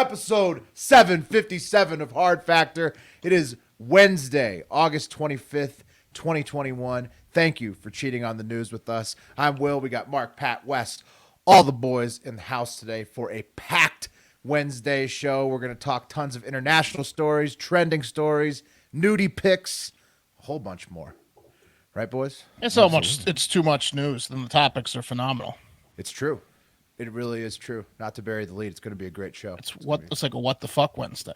episode 757 of Hard Factor. It is Wednesday, August 25th, 2021. Thank you for cheating on the news with us. I'm Will. We got Mark, Pat, West, all the boys in the house today for a packed Wednesday show. We're going to talk tons of international stories, trending stories, nudie picks, a whole bunch more. Right, boys? It's so much. It's too much news, and the topics are phenomenal. It's true. It really is true. Not to bury the lead, it's going to be a great show. It's like a what the fuck Wednesday.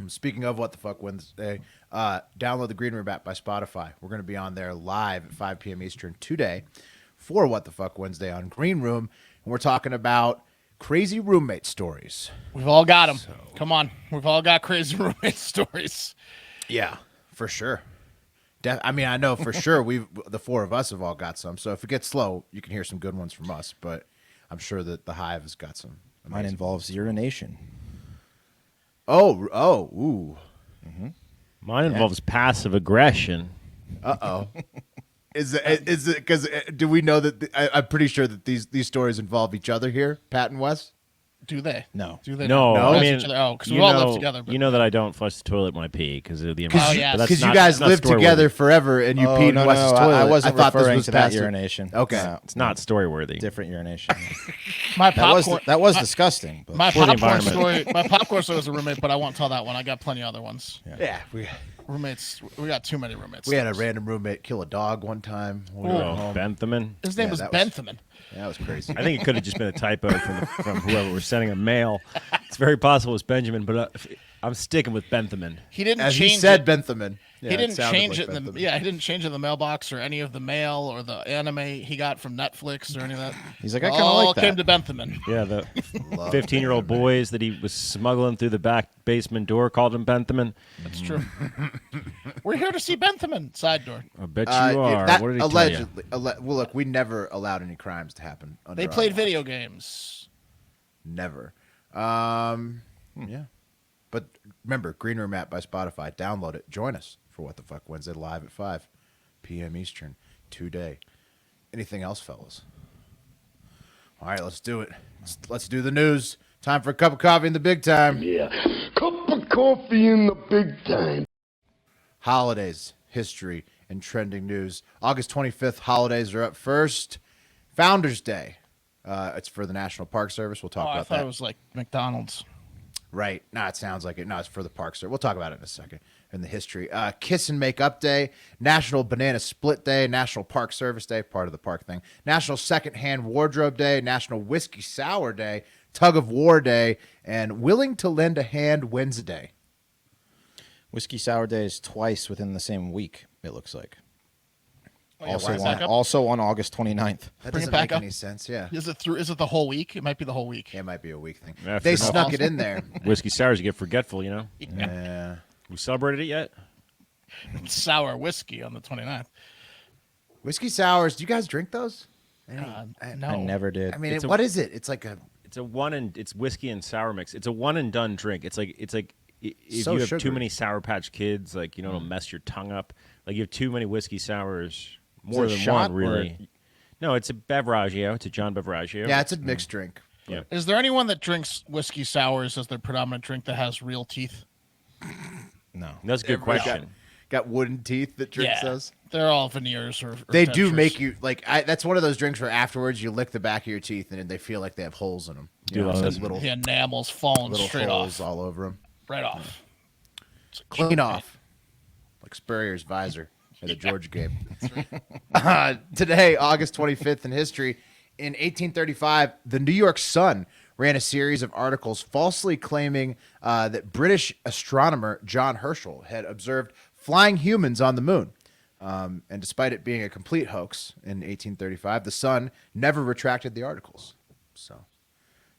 Speaking of what the fuck Wednesday, download the Green Room app by Spotify. We're going to be on there live at 5 p.m. Eastern today for What the Fuck Wednesday on Green Room, and we're talking about crazy roommate stories. We've all got them. Come on, we've all got crazy roommate stories. Yeah, for sure. I know for sure the four of us have all got some. So if it gets slow, you can hear some good ones from us. But I'm sure that the Hive has got some. Mine involves urination. Ooh. Mm-hmm. Mine involves passive aggression. Uh-oh. Is it because do we know that I'm pretty sure that these stories involve each other here, Pat and Wes? Do they? No. Do they? No, not? I mean, because we all live together. But you know that I don't flush the toilet when I pee because of the Because environment. But that's you not- guys not lived story-worthy. together forever and you peed in Wes's toilet. I wasn't thought this referring was to that passive. urination. Okay. No, It's not story worthy. different urination. my popcorn. that was disgusting. But My For the popcorn environment. story. My popcorn story was a roommate, but I won't tell that one. I got plenty of other ones. Yeah. Roommates. We got too many roommates. We had a random roommate kill a dog one time. When we were at home. Bentham. His name Yeah, was that was- Bentham. That was crazy. I think it could have just been a typo from whoever was sending a mail. It's very possible it was Benjamin, but I'm sticking with Bentham. He didn't As change he said, it. Benthamin. Yeah, He didn't sounded change like it. Benthamin. He didn't change it in the mailbox or any of the mail or the anime he got from Netflix or any of that. He's like, I kind of all like that. came to Bentham. Yeah, the 15-year-old boys that he was smuggling through the back basement door called him Bentham. That's true. We're here to see Bentham. Side door. I bet you are. That What did he allegedly. Well, look, we never allowed any crimes to happen. Under They our played law. video games. Never. Yeah. But remember, Green Room app by Spotify. Download it. Join us for What the Fuck Wednesday live at 5 p.m. Eastern today. Anything else, fellas? All right, let's do it. Let's do the news. Time for a cup of coffee in the big time. Yeah, cup of coffee in the big time. Holidays, history, and trending news. August 25th, holidays are up first. Founders Day. It's for the National Park Service. We'll talk I about thought that. it was like McDonald's. Right. No, it sounds like it. No, it's for the Park Service. We'll talk about it in a second in the history. Kiss and Make Up Day, National Banana Split Day, National Park Service Day, part of the park thing, National Secondhand Wardrobe Day, National Whiskey Sour Day, Tug of War Day, and Willing to Lend a Hand Wednesday. Whiskey Sour Day is twice within the same week, it looks like. Oh, yeah, Also bring it on, back up? also on August 29th. That Bring doesn't it back make up. any sense. Yeah. Is it the whole week? It might be the whole week. It might be a week thing. Yeah, They if you're snuck it in there. Whiskey sours, you get forgetful, you know? Yeah. We celebrated it yet? Sour whiskey on the 29th. Whiskey sours. Do you guys drink those? No. I never did. I mean, It's a- what is it? It's like a. It's whiskey and sour mix. It's a one and done drink. It's like if So you have sugary. too many Sour Patch Kids, like it'll mess your tongue up. Like you have too many whiskey sours, more it a than shot one, really. No, it's a Beveraggio. It's a John Beveraggio. Yeah, it's a mixed drink. Yeah. Is there anyone that drinks whiskey sours as their predominant drink that has real teeth? No. That's a good Everybody question. Got wooden teeth that drinks Yeah. those. They're all veneers or They do dentures. make you like. That's one of those drinks where afterwards you lick the back of your teeth and they feel like they have holes in them. Do love so those. little The enamel's falling little straight holes off. all over them. Right off. Clean off, like Spurrier's visor at the Georgia game. Today, August 25th in history, in 1835, the New York Sun ran a series of articles falsely claiming that British astronomer John Herschel had observed flying humans on the moon. And despite it being a complete hoax in 1835, the Sun never retracted the articles. So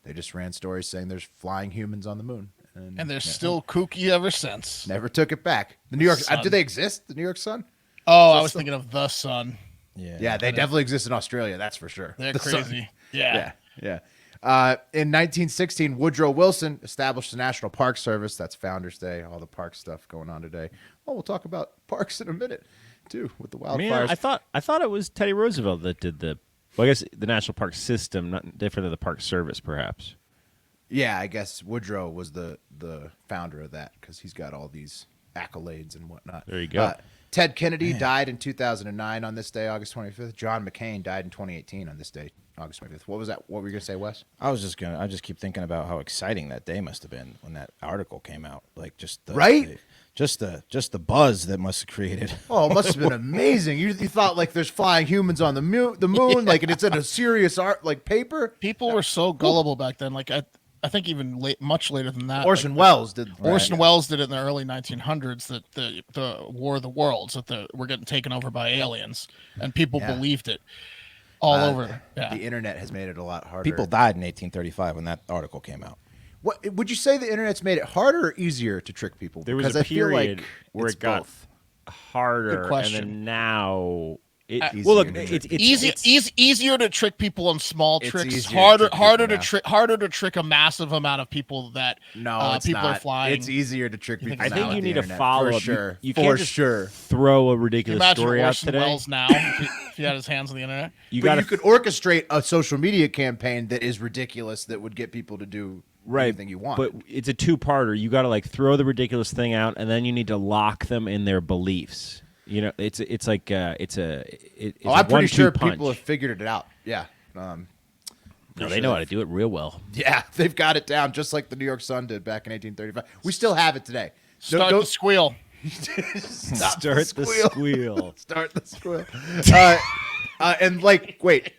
they just ran stories saying there's flying humans on the moon. And they're still kooky ever since. Never took it back. The New York Sun. do they exist? The New York Sun? Oh, I was thinking of the Sun. Yeah, they definitely exist in Australia. That's for sure. They're The Sun. crazy. Yeah. Yeah. In 1916, Woodrow Wilson established the National Park Service. That's Founders Day. All the park stuff going on today. Well, we'll talk about parks in a minute, too, with the wildfires. Man, I thought it was Teddy Roosevelt that did the. Well, I guess the National Park System, not different than the Park Service, perhaps. Yeah, I guess Woodrow was the founder of that because he's got all these accolades and whatnot. There you go. Ted Kennedy died in 2009 on this day, August 25th. John McCain died in 2018 on this day, August 25th. What was that? What were you gonna say, Wes? I just keep thinking about how exciting that day must have been when that article came out. Like just the, Right? just the buzz that must have created. Oh, it must have been amazing. You thought like there's flying humans on the moon, like, and it's in a serious art like paper. People were so gullible back then. Like I think even much later than that. Orson Welles did. Orson Welles did it in the early 1900s. That the War of the Worlds, that we're getting taken over by aliens, and people believed it all over. Yeah. The internet has made it a lot harder. People died in 1835 when that article came out. What would you say the internet's made it harder or easier to trick people? There was Because a I feel period like where it's it got both. harder, and question. then now Easier well, look, to it's It's easier to trick people on small It's tricks. easier to Harder trick people to harder to trick a massive amount of people that No, it's people not. are flying. It's easier to trick people. I I now think with you the need to internet, follow for up. sure. You for can't just sure. throw a Can you ridiculous imagine story out Orson today. Welles now if he had his hands on the internet? You But got you could orchestrate a social media campaign that is ridiculous that would get people to do anything you want. But it's a two-parter. You got to like throw the ridiculous thing out, and then you need to lock them in their beliefs. You know, it's like it's a I'm pretty sure punch. people have figured it out. Yeah. No, they know how to do it real well. Yeah, they've got it down just like the New York Sun did back in 1835. We still have it today. Start the squeal. Stop Start the squeal. Start the squeal. And wait,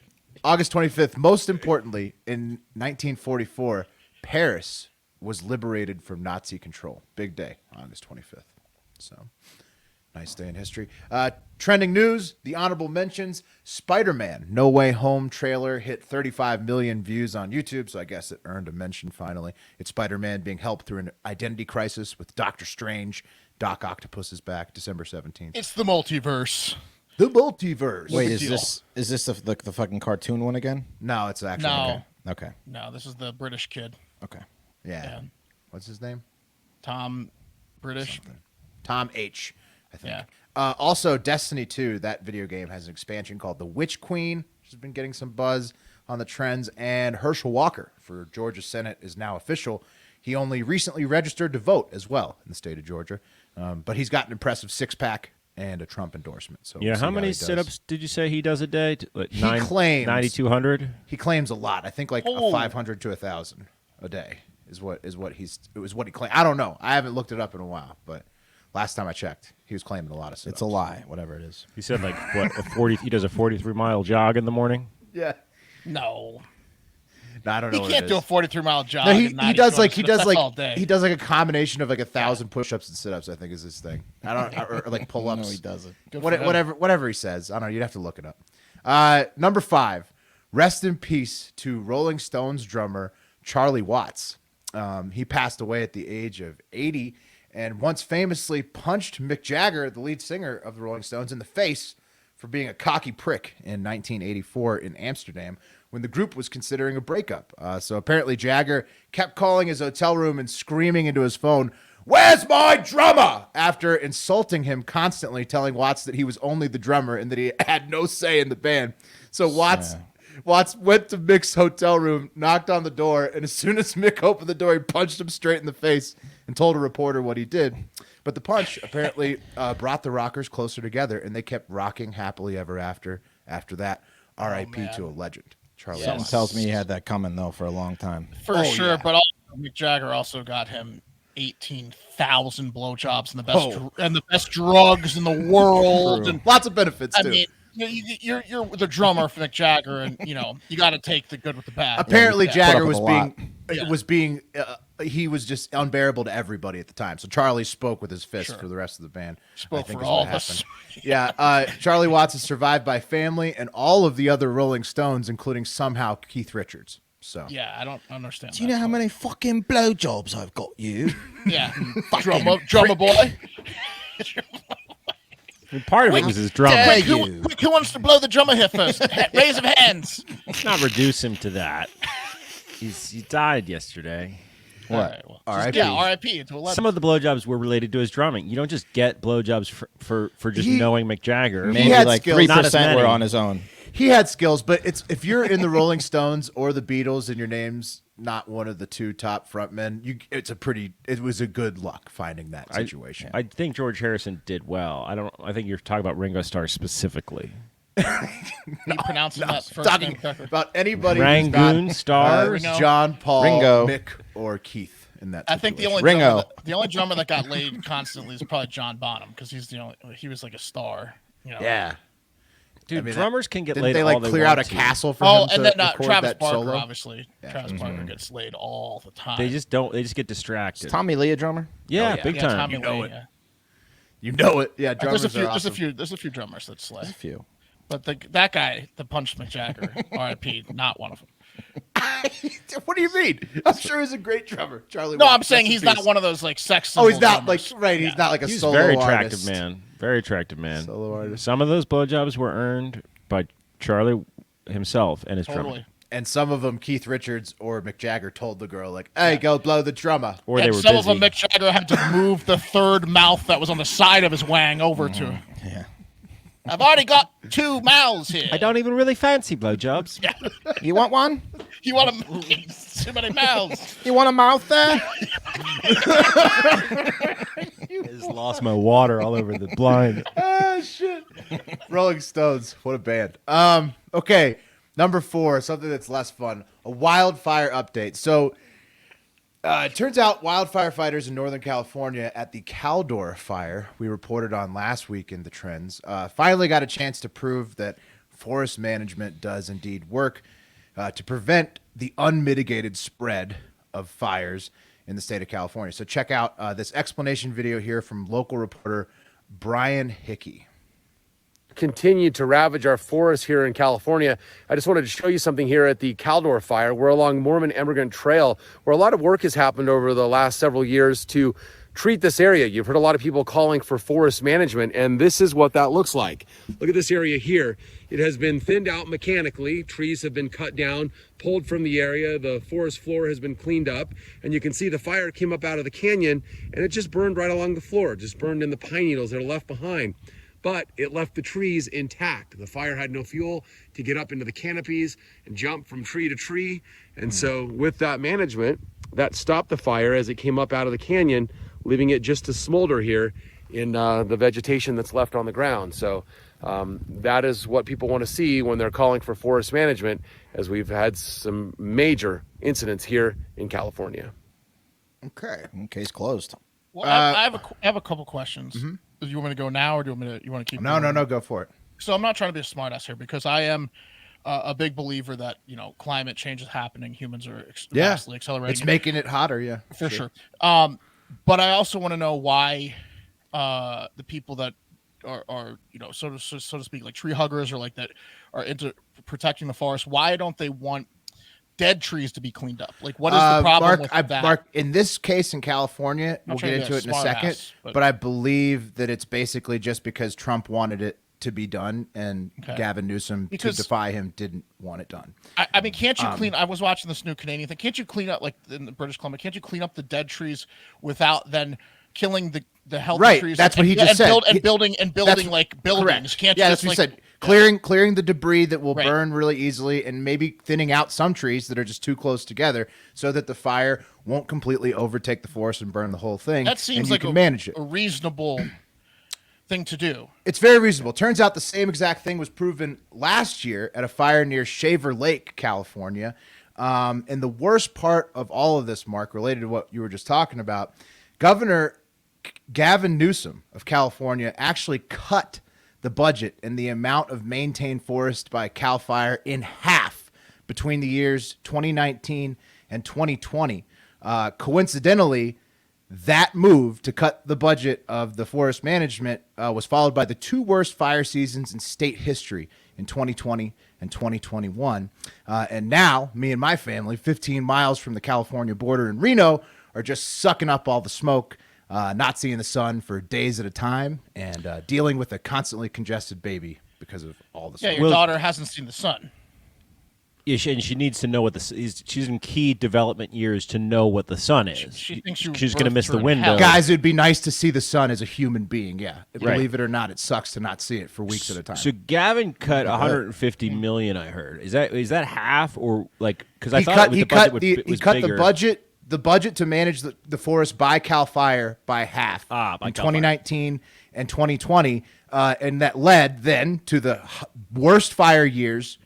August 25th. Most importantly, in 1944, Paris was liberated from Nazi control. Big day, August 25th. So, nice day in history. Trending news, the honorable mentions, Spider-Man No Way Home trailer hit 35 million views on YouTube, so I guess it earned a mention finally. It's Spider-Man being helped through an identity crisis with Doctor Strange. Doc Octopus is back, December 17th. It's the multiverse. The multiverse. Wait, the is deal? this the fucking cartoon one again? No, it's actually No. Okay. No, this is the British kid. Okay. Yeah. Yeah. What's his name? Tom British. Tom H, I think. Yeah. Also, Destiny 2, that video game, has an expansion called The Witch Queen, which has been getting some buzz on the trends. And Herschel Walker for Georgia Senate is now official. He only recently registered to vote as well in the state of Georgia. But he's got an impressive six-pack and a Trump endorsement. So Yeah, we'll see how many he does. sit-ups did you say he does a day? Like He claims- 9,200? He claims a lot. I think like Oh. 500 to 1,000 a day is what he claimed. I don't know. I haven't looked it up in a while, but last time I checked, he was claiming a lot of sit-ups. It's a lie, whatever it is. He said like what he does a 43-mile jog in the morning. Yeah. No. No, I don't know. He what can't it do a is. 43-mile jog. No, and he 90 does like that's all day. he does like a combination of like 1,000 push-ups and sit-ups. I think is his thing. I don't or like pull-ups. No, he doesn't. Good for him. Whatever he says. I don't know. You'd have to look it up. Number 5. Rest in peace to Rolling Stones drummer Charlie Watts. He passed away at the age of 80 and once famously punched Mick Jagger, the lead singer of the Rolling Stones, in the face for being a cocky prick in 1984 in Amsterdam when the group was considering a breakup. So apparently Jagger kept calling his hotel room and screaming into his phone, "Where's my drummer?" after insulting him constantly, telling Watts that he was only the drummer and that he had no say in the band. So Watts went to Mick's hotel room, knocked on the door, and as soon as Mick opened the door, he punched him straight in the face and told a reporter what he did. But the punch apparently brought the rockers closer together, and they kept rocking happily ever after that. R.I.P. to a legend. Charlie Yes. Something Watts. tells me he had that coming though for a long time. For sure, yeah. but also, Mick Jagger also got him 18,000 blowjobs and the best drugs in the world. True. And Lots of benefits, I too. mean, you're the drummer for Mick Jagger, and you got to take the good with the bad. Apparently, Yeah. Jagger Put up was with being he was just unbearable to everybody at the time. So Charlie spoke with his fist Sure. for the rest of the band. Spoke I think for is all what of us. happened. Yeah, Charlie Watts is survived by family and all of the other Rolling Stones, including somehow Keith Richards. So Yeah, I don't understand. Do you know how many fucking blowjobs I've got you? Yeah, drummer boy. I mean, part of it was his drama. dare Quick, you. who wants to blow the drummer here first? Raise of hands. Let's not reduce him to that. He died yesterday. What? All right, well, R.I.P. Yeah, R.I.P. to 11. Some of the blowjobs were related to his drumming. You don't just get blowjobs for just knowing Mick Jagger. Maybe had like skills. 3% Not as many. were on his own. he had skills, but if you're in the Rolling Stones or the Beatles and your name's not one of the two top frontmen, it was a good luck finding that situation. I think George Harrison did well. I think you're talking about Ringo Starr specifically. He pronouncing that first Talking name correctly. about anybody Rangoon who's Stars. Ringo. John, Paul, Ringo. Mick, or Keith in that I think the situation. only drummer that got laid constantly is probably John Bonham because he was like a star. Yeah. Dude, I mean, drummers can get Didn't laid they all like clear out a want to. castle for Oh, him and to then record Travis that Barker, solo? obviously. Travis Barker gets laid all the time. They just don't. They just get distracted. Is Tommy Lee a drummer? Yeah, yeah. big time. Tommy You know Lee, it. yeah. You know it. Yeah, drummers There's are awesome. a few drummers that slay. A few. But that guy, the Punch McJagger, R.I.P., not one of them. What do you mean? I'm sure he's a great drummer, Charlie. No, Ward. I'm saying Rest in he's not peace. one of those like sex. Oh, he's symbol not like drummers. right. He's not like a He's solo very attractive artist. man. Very attractive man. Solo artist. Some of those blowjobs were earned by Charlie himself and his drummer. Totally. And some of them, Keith Richards or Mick Jagger told the girl, like, "Hey, go blow the drummer." Or they And were some busy. of them, Mick Jagger had to move the third mouth that was on the side of his wang over to him. Yeah. I've already got 2 mouths here. I don't even really fancy blowjobs. Yeah. You want one? You want to too many mouths? You want a mouth there? I just lost my water all over the blind. Ah, shit. Rolling Stones, what a band. Okay, number 4, something that's less fun, a wildfire update. So it turns out wildfire fighters in Northern California at the Caldor fire we reported on last week in the trends finally got a chance to prove that forest management does indeed work to prevent the unmitigated spread of fires in the state of California. So check out this explanation video here from local reporter Brian Hickey. Continued to ravage our forests here in California. I just wanted to show you something here at the Caldor fire. We're along Mormon Emigrant Trail, where a lot of work has happened over the last several years to treat this area. You've heard a lot of people calling for forest management, and this is what that looks like. Look at this area here. It has been thinned out mechanically. Trees have been cut down, pulled from the area. The forest floor has been cleaned up, and you can see the fire came up out of the canyon, and it just burned right along the floor, just burned in the pine needles that are left behind. But it left the trees intact. The fire had no fuel to get up into the canopies and jump from tree to tree. And so with that management, that stopped the fire as it came up out of the canyon, leaving it just to smolder here in the vegetation that's left on the ground. So that is what people want to see when they're calling for forest management, as we've had some major incidents here in California. Okay. Case closed. Well, I have a couple questions. Mm-hmm. Do you want me to go now, or do you want to keep? No, going? go for it. So I'm not trying to be a smartass here, because I am a big believer that climate change is happening. Humans are vastly accelerating. It's making it hotter, yeah. for sure. But I also want to know why the people that are so to speak, like tree huggers or like that are into protecting the forest, why don't they want dead trees to be cleaned up? Like, what is the problem with that? Mark, in this case in California, we'll get into it in a second, but I believe that it's basically just because Trump wanted it to be done, and Gavin Newsome, to defy him, didn't want it done. I mean, can't you clean? I was watching this new Canadian thing. Can't you clean up, like in the British Columbia? Can't you clean up the dead trees without then killing the healthy trees? That's what he just said. Building like buildings. Correct. Can't you? Yeah, just, that's what like, he said. Clearing the debris that will burn really easily, and maybe thinning out some trees that are just too close together, so that the fire won't completely overtake the forest and burn the whole thing. That seems and like you can manage it. a reasonable thing to do. It's very reasonable. Turns out the same exact thing was proven last year at a fire near Shaver Lake, California. And the worst part of all of this, Mark, related to what you were just talking about, Governor Gavin Newsome of California actually cut the budget and the amount of maintained forest by Cal Fire in half between the years 2019 and 2020. Coincidentally, that move to cut the budget of the forest management was followed by the 2 worst fire seasons in state history in 2020 and 2021. And now, me and my family, 15 miles from the California border in Reno, are just sucking up all the smoke, not seeing the sun for days at a time, and dealing with a constantly congested baby because of all the smoke. Yeah, your daughter hasn't seen the sun. Yeah, she needs to know what she's in key development years to know what the sun is. She thinks she's going to miss the window. hell. Guys, it'd be nice to see the sun as a human being. Yeah, Right. believe it or not, it sucks to not see it for weeks at a time. So Gavin cut 150 million. I heard. Is that half or like? Because I thought the budget was bigger. The budget to manage the forest by Cal Fire by half by in Cal Fire. 2019 and 2020, and that led then to the worst fire years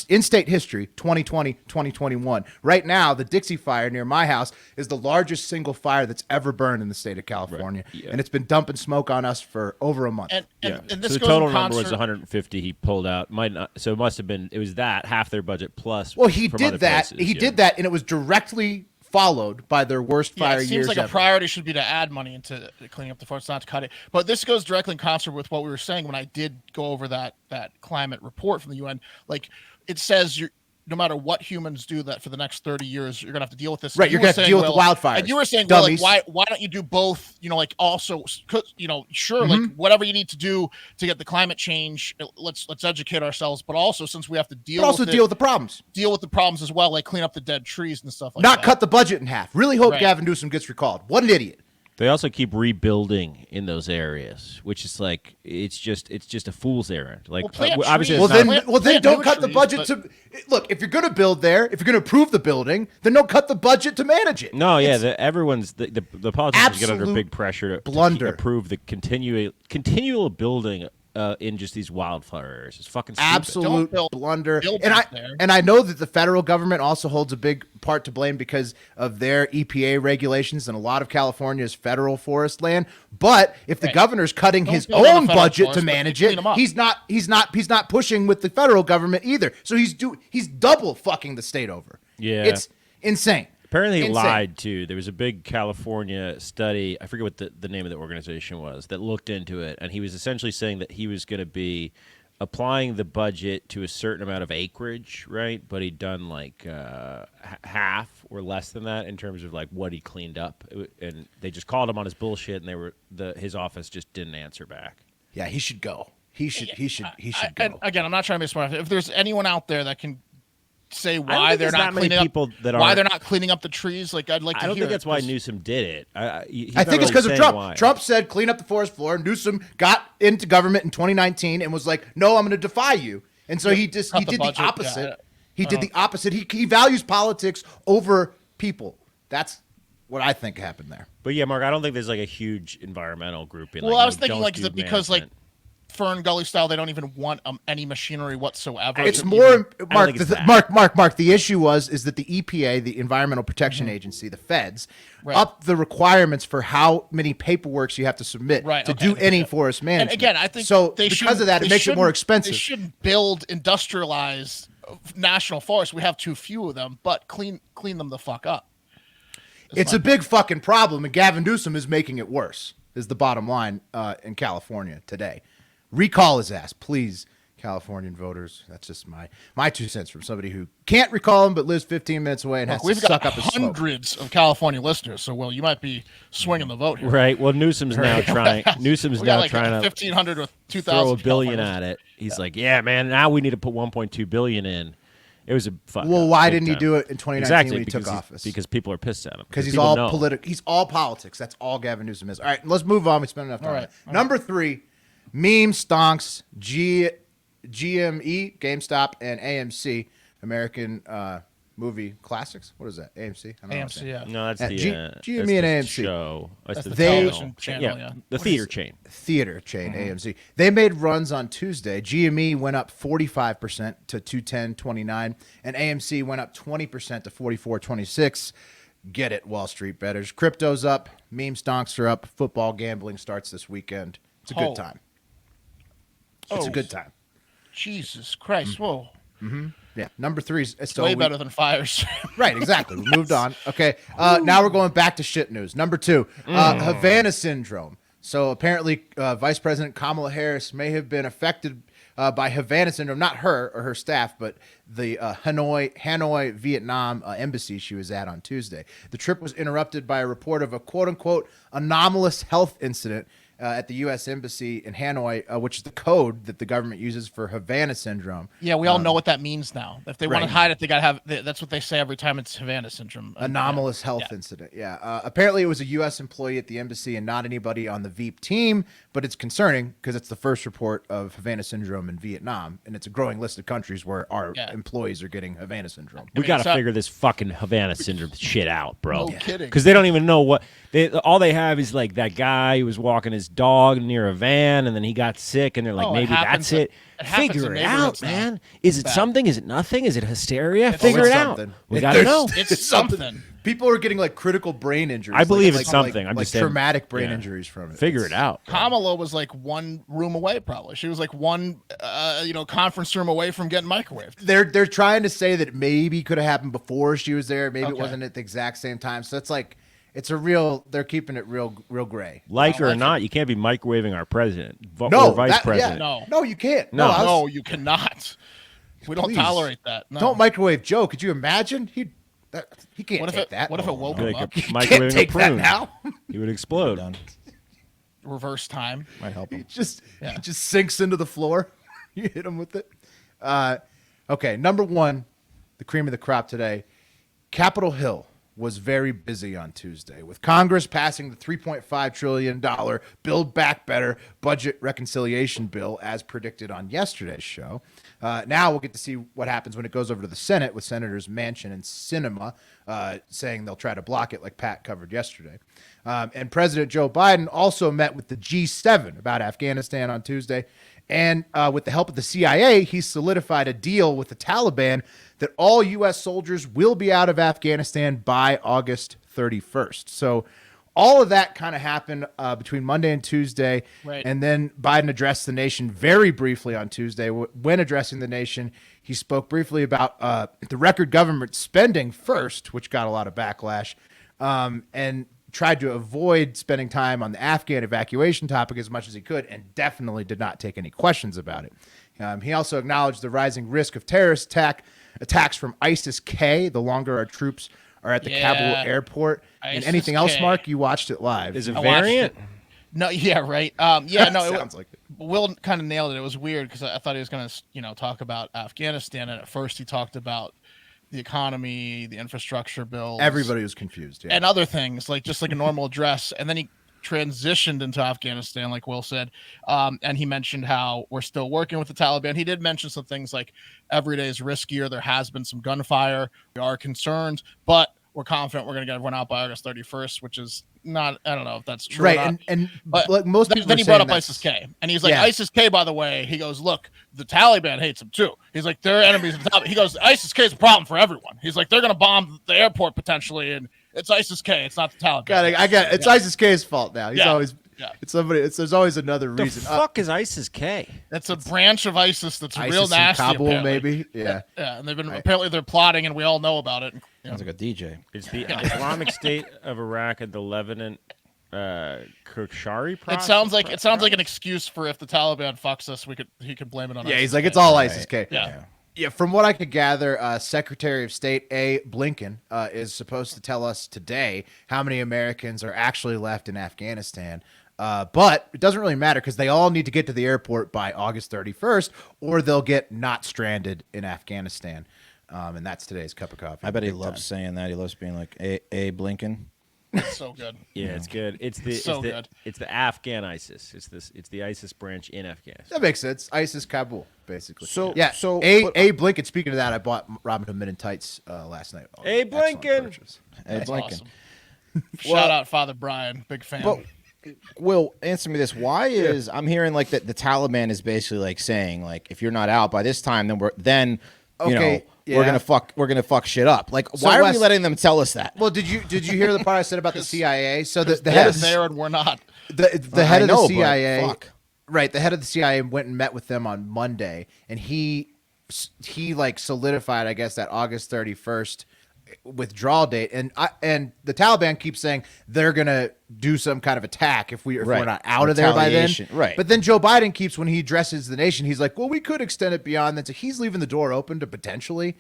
in state history, 2020, 2021. Right now, the Dixie Fire near my house is the largest single fire that's ever burned in the state of California, Yeah. and it's been dumping smoke on us for over a month. And this So the goes total in number was concert- 150. He pulled out. Might not. So it must have been. It was that half their budget plus. Well, he from did other that. places, He yeah. did that, and it was directly followed by their worst Yeah, fire it seems years like ever. a priority should be to add money into cleaning up the forest, not to cut it. But this goes directly in concert with what we were saying when I did go over that climate report from the UN. Like it says, no matter what humans do, that for the next 30 years, you're gonna have to deal with this. Right, And you're you were gonna have to deal with the Will, wildfires, And you were saying, dummies. well, like, why don't you do both? You know, like also, you know, sure, like whatever you need to do to get the climate change, let's educate ourselves. But also, since we have to deal, but also with deal with the problems. deal with the problems as well, like clean up the dead trees and stuff like Not that. cut the budget in half. Really hope Right. Gavin Newsome gets recalled. What an idiot. They also keep rebuilding in those areas, which is like it's just a fool's errand. Like Well, plant obviously, trees. it's Well, not- then plant don't new cut the trees, budget to look. If you're going to build there, if you're going to improve the building, then don't cut the budget to manage it. No, yeah, It's everyone's the politicians get under absolute big pressure to blunder. approve the continual building in just these wildfire areas. It's fucking stupid. absolute build blunder. buildings there. And I know that the federal government also holds a big part to blame because of their EPA regulations and a lot of California's federal forest land. But if the Right. governor's cutting Don't his build on the own federal budget forest, to but manage clean it, them up. he's not pushing with the federal government either. So he's double fucking the state over. Yeah. It's insane. Apparently, he Insane. lied too. There was a big California study. I forget what the name of the organization was that looked into it, and he was essentially saying that he was going to be applying the budget to a certain amount of acreage, right? But he'd done like half or less than that in terms of like what he cleaned up, and they just called him on his bullshit, and his office just didn't answer back. Yeah, he should go. He should go. And again, I'm not trying to be smart. If there's anyone out there that can say don't why think they're there's not that many cleaning people up, that why aren't- they're not cleaning up the trees, like I'd like to I don't hear think that's it, why 'cause- Newsome did it. I think it's because of Trump. Trump said clean up the forest floor. Newsom got into government in 2019 and was like, "No, I'm going to defy you." And so he Cut did the the budget, opposite. yeah. He did the opposite. He values politics over people. That's what I think happened there. But yeah, Mark, I don't think there's like a huge environmental group. Well, I was thinking like, is it because like Fern Gully style, they don't even want any machinery whatsoever? It's to more even- Mark. think it's that. Mark. The issue is that the EPA, the Environmental Protection Agency, the feds, Right. up the requirements for how many paperworks you have to submit Right, to okay, do okay, any yeah. forest management. And again, I think so. they Because of that, it makes it more expensive. They shouldn't build industrialized national forests. We have too few of them, but clean them the fuck up. It's a big fucking problem, and Gavin Newsom is making it worse. Is the bottom line in California today? Recall his ass, please, Californian voters. That's just my 2 cents from somebody who can't recall him but lives 15 minutes away and has We've to suck got up his smoke. hundreds of California listeners, so Will, you might be swinging the vote here. Right. Well, Newsom's now trying. Newsom's We got now like trying to 1,500 or 2,000. throw $1 billion California at it. He's like, yeah, man. Now we need to put 1.2 billion in. It was a fuck. Well, up, why big didn't he time. do it in 2019 exactly, when he took because office? Because people are pissed at him. Because he's people all know. political. He's all politics. That's all Gavin Newsom is. All right, let's move on. We spent enough time. All on right, it. Number 3, meme stonks, GME, GameStop, and AMC, American movie classics. What is that? AMC? I don't know what I'm AMC, saying. yeah. No, that's Yeah, the GME and that's AMC. the show. That's the the They- television channel, yeah. the theater chain. Theater chain, AMC. They made runs on Tuesday. GME went up 45% to 210.29, and AMC went up 20% to 44.26. Get it, Wall Street bettors. Crypto's up, meme stonks are up, football gambling starts this weekend. It's a good Oh. time. It's a Oh. good time. Jesus Christ! Whoa, Yeah, number 3 is so way better than fires. Right, exactly. We moved on. Okay, now we're going back to shit news. Number 2, Havana Syndrome. So apparently, Vice President Kamala Harris may have been affected by Havana Syndrome. Not her or her staff, but the Hanoi, Vietnam embassy she was at on Tuesday. The trip was interrupted by a report of a quote-unquote anomalous health incident at the U.S. Embassy in Hanoi, which is the code that the government uses for Havana Syndrome. Yeah, we all know what that means now. If they want to right. hide it, they got to have. That's what they say every time it's Havana Syndrome. Anomalous health incident. Yeah. Apparently, it was a U.S. employee at the embassy and not anybody on the VEEP team, but it's concerning because it's the first report of Havana Syndrome in Vietnam, and it's a growing list of countries where our employees are getting Havana Syndrome. We got to figure this fucking Havana Syndrome shit out, bro. No kidding. Because they don't even know what. All they have is like that guy who was walking his dog near a van, and then he got sick, and they're like, maybe that's it. Figure it out, man. Is it something? Is it nothing? Is it hysteria? Figure it out. We got to know. It's something. People are getting like critical brain injuries. I believe it's something. I'm just saying, traumatic brain injuries from it. Figure it out. Kamala was like one room away, probably. She was like one, conference room away from getting microwaved. They're trying to say that it maybe could have happened before she was there. Maybe it wasn't at the exact same time. So it's like. It's a real. They're keeping it real gray. Like or not, you can't be microwaving our president or vice president. No, you can't. No, you cannot. We don't tolerate that. No. Don't microwave Joe. Could you imagine? He can't take that. What if it woke him up? Can't take that now. He would explode. Reverse time might help him. He just sinks into the floor. You hit him with it. Okay, number one, the cream of the crop today. Capitol Hill was very busy on Tuesday with Congress passing the $3.5 trillion Build Back Better budget reconciliation bill as predicted on yesterday's show. Now we'll get to see what happens when it goes over to the Senate with Senators Manchin and Sinema saying they'll try to block it like Pat covered yesterday. And President Joe Biden also met with the G7 about Afghanistan on Tuesday. And with the help of the CIA, he solidified a deal with the Taliban that all U.S. soldiers will be out of Afghanistan by August 31st. So all of that kind of happened between Monday and Tuesday. Right. And then Biden addressed the nation very briefly on Tuesday. When addressing the nation, he spoke briefly about the record government spending first, which got a lot of backlash, and tried to avoid spending time on the Afghan evacuation topic as much as he could, and definitely did not take any questions about it. He also acknowledged the rising risk of terrorist attacks from ISIS-K the longer our troops are at the Kabul airport. And anything else, Mark? You watched it live. Is it variant? No, yeah, right. No, sounds like it. Will kind of nailed it. It was weird because I thought he was going to, talk about Afghanistan, and at first he talked about the economy, the infrastructure bill. Everybody was confused, and other things just like a normal address, and then he transitioned into Afghanistan, like Will said, and he mentioned how we're still working with the Taliban. He did mention some things like every day is riskier. There has been some gunfire. We are concerned, but we're confident we're going to get everyone out by August 31st, which is not. I don't know if that's true. Right, or not. but like most people. Then he brought up ISIS-K, and he's like, ISIS-K, by the way. He goes, look, the Taliban hates them too. He's like, they're enemies of the Taliban. He goes, ISIS-K is a problem for everyone. He's like, they're going to bomb the airport potentially, and it's ISIS-K. It's not the Taliban. I got it. It's ISIS-K's fault now. He's always. Yeah. It's somebody. There's always another reason. The fuck is ISIS-K? It's a branch of Isis that's ISIS real nasty. Kabul, apparently. maybe. Yeah. And they've been apparently they're plotting, and we all know about it. Sounds like a DJ. It's the Islamic State of Iraq and the Lebanon Koshari process. It sounds like an excuse for if the Taliban fucks us, he could blame it on. Yeah, ISIS. he's like, it's all ISIS-K. Yeah. From what I could gather, Secretary of State A. Blinken is supposed to tell us today how many Americans are actually left in Afghanistan. But it doesn't really matter because they all need to get to the airport by August 31st, or they'll get not stranded in Afghanistan. And that's today's cup of coffee. I bet he loves saying that. He loves being like, A. Blinken. It's so good. Yeah, it's good. It's the Afghan ISIS. It's the ISIS branch in Afghanistan. That makes sense. ISIS Kabul, basically. So A. Blinken. Speaking of that, I bought Robin Hood Men in Tights last night. A. Blinken. A. Blinken. Awesome. Shout out Father Brian, big fan. But Will, answer me this: why is I'm hearing like that the Taliban is basically like saying like if you're not out by this time, then we're gonna fuck shit up. Like, why are we letting them tell us that? Well, did you hear the part I said about the CIA? So the head of there and we're not the head of the CIA, right? The head of the CIA went and met with them on Monday, and he like solidified, I guess, that August 31st withdrawal date, and the Taliban keeps saying they're gonna do some kind of attack if we're not out of there by then. Right. But then Joe Biden keeps, when he addresses the nation, he's like, well, we could extend it beyond that. So he's leaving the door open to potentially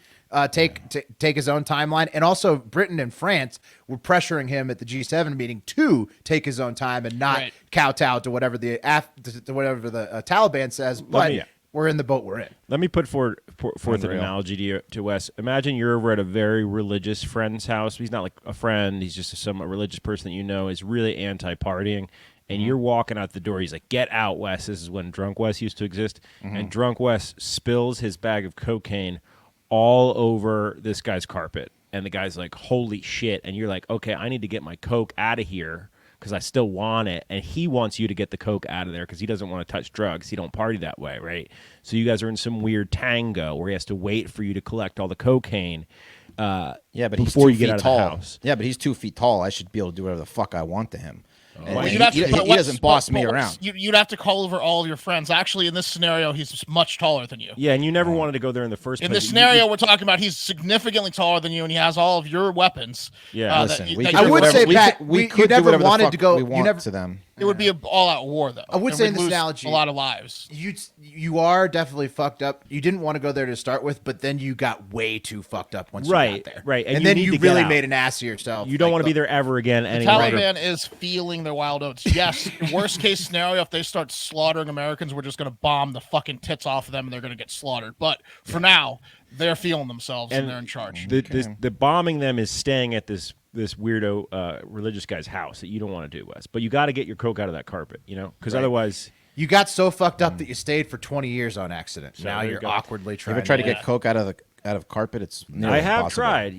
take his own timeline. And also Britain and France were pressuring him at the G7 meeting to take his own time and not kowtow to whatever the Taliban says. But we're in the boat we're in. Let me put forth an analogy to Wes. Imagine you're over at a very religious friend's house. He's not like a friend. He's just a religious person that you know is really anti-partying. And you're walking out the door. He's like, get out, Wes. This is when Drunk Wes used to exist. And Drunk Wes spills his bag of cocaine all over this guy's carpet. And the guy's like, holy shit. And you're like, okay, I need to get my coke out of here because I still want it. And he wants you to get the coke out of there because he doesn't want to touch drugs. He don't party that way, right? So you guys are in some weird tango where he has to wait for you to collect all the cocaine but before you get out of the house. Yeah, but he's 2 feet tall. I should be able to do whatever the fuck I want to him. Well, He doesn't boss me around. You'd have to call over all of your friends. Actually, in this scenario, he's much taller than you. Yeah, and you never wanted to go there in the first place. In this scenario we're talking about, he's significantly taller than you, and he has all of your weapons. Yeah, listen, I would say, Pat, we you could do never whatever the wanted fuck to go. we want You never to them. It would be an all-out war, though. I would say in this lose analogy, a lot of lives. You are definitely fucked up. You didn't want to go there to start with, but then you got way too fucked up once you got there. Right, and you then need you to get really out. made an ass of yourself. You don't want to be there ever again. The Taliban is feeling their wild oats. Yes, worst case scenario, if they start slaughtering Americans, we're just going to bomb the fucking tits off of them, and they're going to get slaughtered. But for now, they're feeling themselves, and they're in charge. The bombing them is staying at this weirdo religious guy's house that you don't want to do, Wes. But you got to get your coke out of that carpet, because otherwise you got so fucked up that you stayed for 20 years on accident. So now you're awkwardly trying. You ever try to get coke out of carpet? It's nearly I have impossible. tried.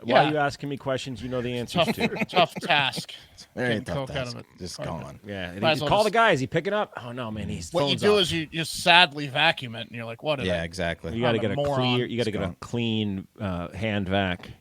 Why are you asking me questions? You know the answers to. Tough task. Very Getting tough coke out task. of it. Just go on. Yeah, Might as you well call just- the guy. Is he picking up? Oh no, man, he's. What you phone's do off. is you just sadly vacuum it, and you're like, what? Yeah, exactly. You got to I'm get a a moron. clear. You got to get a clean hand vac.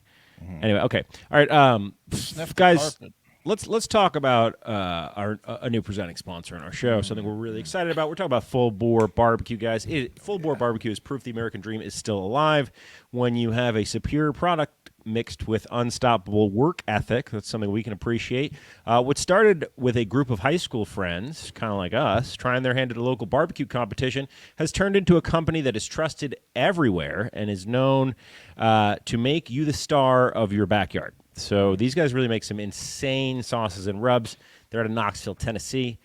Anyway, okay, all right, Sniff the guys. carpet. Let's talk about a new presenting sponsor in our show. Something we're really excited about. We're talking about Full Bore Barbecue, guys. Full Bore Barbecue is proof the American dream is still alive. When you have a superior product mixed with unstoppable work ethic, that's something we can appreciate. What started with a group of high school friends, kind of like us, trying their hand at a local barbecue competition, has turned into a company that is trusted everywhere and is known to make you the star of your backyard. So these guys really make some insane sauces and rubs. They're out of Knoxville, Tennessee.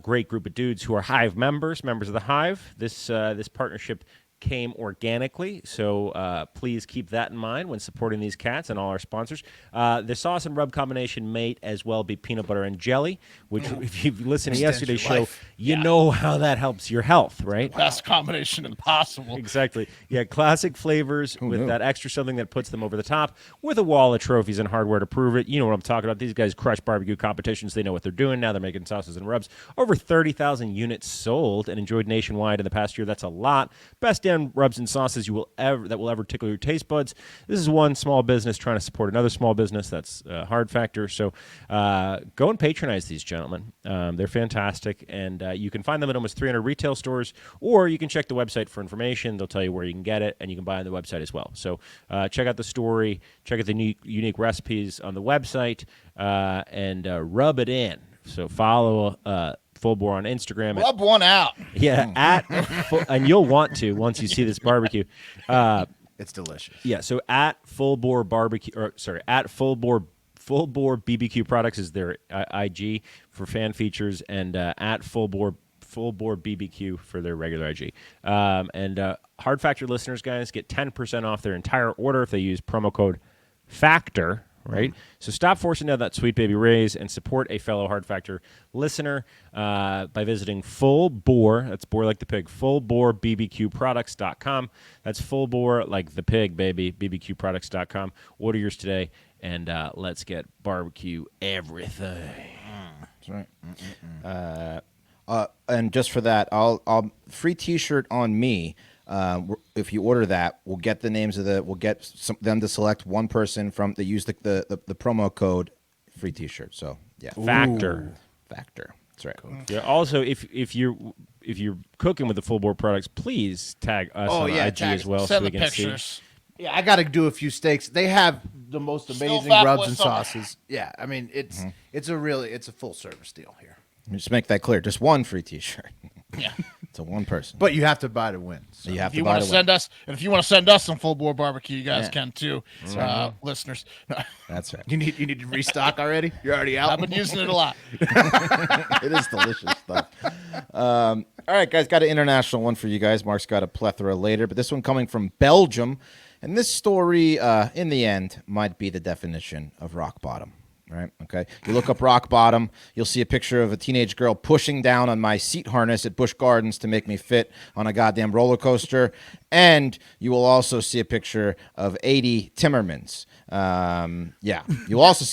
Great group of dudes who are Hive members of the Hive. This partnership came organically, so please keep that in mind when supporting these cats and all our sponsors. The sauce and rub combination may as well be peanut butter and jelly, which if you've listened to yesterday's show, you know how that helps your health, right? Best combination impossible. Exactly. Yeah, classic flavors with that extra something that puts them over the top with a wall of trophies and hardware to prove it. You know what I'm talking about. These guys crush barbecue competitions. They know what they're doing. Now they're making sauces and rubs. Over 30,000 units sold and enjoyed nationwide in the past year. That's a lot. Best damn rubs and sauces that will ever tickle your taste buds. This is one small business trying to support another small business. That's Hard Factor. So go and patronize these gentlemen. They're fantastic, and you can find them at almost 300 retail stores, or you can check the website for information. They'll tell you where you can get it, and you can buy on the website as well. So check out the story, check out the unique recipes on the website, and rub it in. So follow Full Bore on Instagram. Rub one out. Yeah, and you'll want to once you see this barbecue. It's delicious. Yeah, so at Full Bore Barbecue, at Full Bore BBQ Products is their IG for fan features, and at Full Bore BBQ for their regular IG. And Hard Factor listeners, guys, get 10% off their entire order if they use promo code FACTOR. Right? So stop forcing down that sweet baby raise and support a fellow Hard Factor listener by visiting Full Bore, that's Bore like the pig, fullborebbqproducts.com. That's Full Bore like the pig, baby, bbqproducts.com. Order yours today, and let's get barbecue everything. That's right. And just for that, I'll free T-shirt on me. If you order that, we'll get the names of we'll get them to select one person from that use the promo code free T-shirt. So yeah, Factor. That's right. Cool. Yeah. Also, if you're cooking with the Full Bore products, please tag us on IG as well, Send so we the can pictures. see. Yeah, I got to do a few steaks. They have the most amazing Fat rubs Boy and Summer. sauces. Yeah, I mean it's a full service deal here. Just make that clear. Just one free T-shirt. Yeah. To one person. But you have to buy to win. So. You have If to you buy want to to win. send us, and if you want to send us some full bore barbecue, you guys Yeah. can too, listeners. That's right. You need to restock already. You're already out. I've been using it a lot. It is delicious stuff. All right, guys, got an international one for you guys. Mark's got a plethora later, but this one coming from Belgium. And this story, in the end, might be the definition of rock bottom. Right? Okay. You look up rock bottom, you'll see a picture of a teenage girl pushing down on my seat harness at Busch Gardens to make me fit on a goddamn roller coaster. And you will also see a picture of Adie Timmermans. Yeah. You will also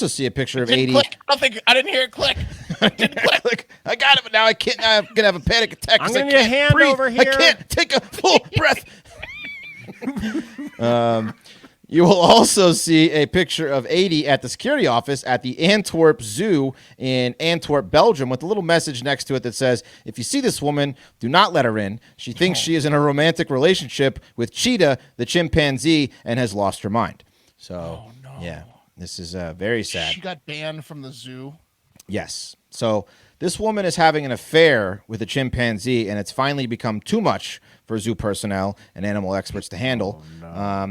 see a picture of Adie. Click. I didn't hear it click. It didn't click. I got it, but now I can't. Now I'm gonna have a panic attack. I'm 'cause I giving you a can't hand breathe. over I here. can't take a full breath. You will also see a picture of Adie at the security office at the Antwerp Zoo in Antwerp, Belgium, with a little message next to it that says, "If you see this woman, do not let her in. She thinks she is in a romantic relationship with Chita, the chimpanzee, and has lost her mind." So, yeah, this is very sad. She got banned from the zoo. Yes. So this woman is having an affair with a chimpanzee, and it's finally become too much for zoo personnel and animal experts to handle.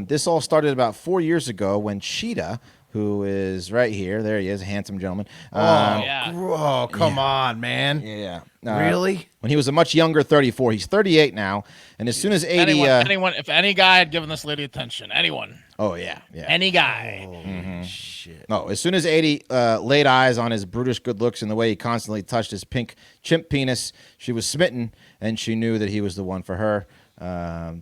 This all started about 4 years ago when Chita, who is right here, there he is, a handsome gentleman. Yeah. Oh, come on, man. Yeah. Really? When he was a much younger 34. He's 38 now. And as soon as 80... Anyone, if any guy had given this lady attention, anyone, oh, yeah. Yeah. any guy. Shit. No, as soon as 80 laid eyes on his brutish good looks and the way he constantly touched his pink chimp penis, she was smitten, and she knew that he was the one for her.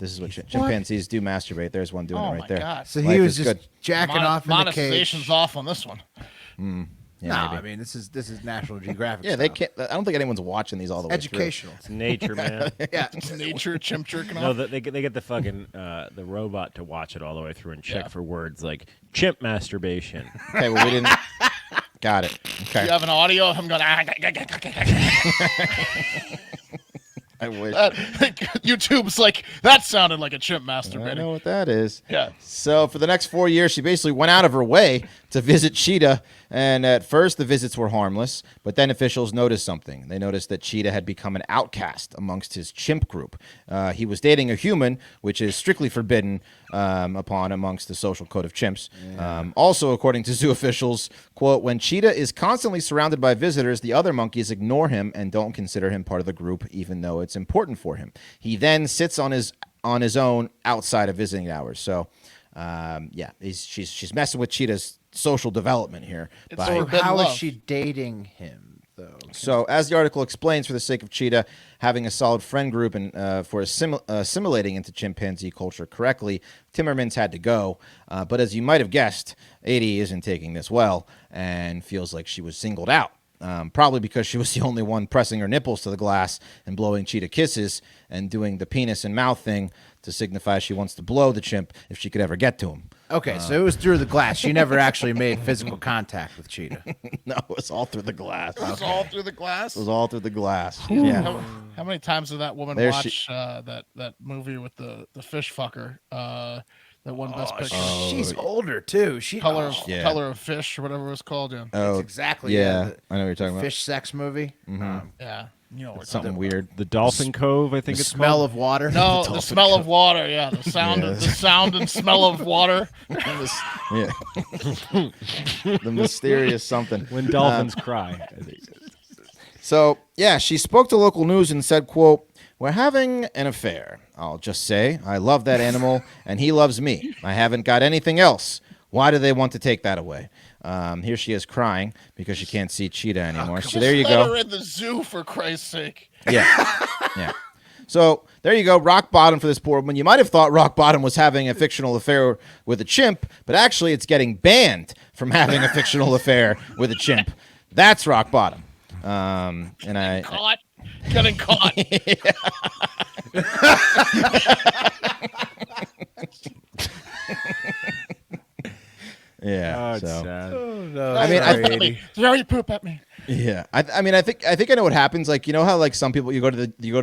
This is what chimpanzees do, masturbate. There's one doing Oh it right my there. God. So Life he was is just good. jacking off in the cage. Monetization's off on this one. Yeah, No, maybe. I mean this is National Geographic. Yeah, they stuff. can't. I don't think anyone's watching these all the way through. Educational. It's nature, man. Yeah. Nature chimp jerking No, off. they get the fucking the robot to watch it all the way through and check Yeah. for words like chimp masturbation. Okay, well we didn't. Got it. Okay, You have an audio of him going. I wish. YouTube's like that sounded like a chimp I masturbating. know what that is. Yeah. So for the next 4 years, she basically went out of her way to visit Chita. And at first, the visits were harmless. But then officials noticed something. They noticed that Chita had become an outcast amongst his chimp group. He was dating a human, which is strictly forbidden amongst the social code of chimps. Also, according to zoo officials, quote, "When Chita is constantly surrounded by visitors, the other monkeys ignore him and don't consider him part of the group, even though it's important for him. He then sits on his own outside of visiting hours." So, yeah, she's messing with Chita's social development here. It's by- so So Forbidden how is love. she dating him though? So, as the article explains, for the sake of Chita having a solid friend group and for assimilating into chimpanzee culture correctly, Timmermans had to go. But as you might have guessed, Adie isn't taking this well and feels like she was singled out. Probably because she was the only one pressing her nipples to the glass and blowing Chita kisses and doing the penis and mouth thing to signify she wants to blow the chimp if she could ever get to him. Okay, so it was through the glass. She never actually made physical contact with Chita. No, it was all through the glass. It was all through the glass. It was all through the glass. Yeah. How many times did that woman There watch she- that movie with the fish fucker? That won Best Picture. She's older too. Yeah. Color of Fish or whatever it was called. Yeah. Oh, exactly. yeah. The I know what you're talking about. fish sex movie. Yeah. You know what we're Something talking weird. The Dolphin Cove, I think The it's smell called. of water. about. No, the smell of water. Yeah, the sound, the sound and smell of water. Yeah. The mysterious something. When dolphins cry. I think. So, yeah, she spoke to local news and said, quote, "We're having an affair. I'll just say, I love that animal, and he loves me. I haven't got anything else. Why do they want to take that away?" Here she is crying because she can't see Chita anymore. So there you Just let go. her in the zoo, for Christ's sake. Yeah. Yeah. So there you go. Rock bottom for this poor woman. You might have thought rock bottom was having a fictional affair with a chimp, but actually it's getting banned from having a fictional affair with a chimp. That's rock bottom. And I Caught. Getting caught. Yeah. it's so. sad. No, I mean, sorry, I- Adie. Throw your poop at me. Yeah, I mean, I think I know what happens. Like, you know how like some people you go to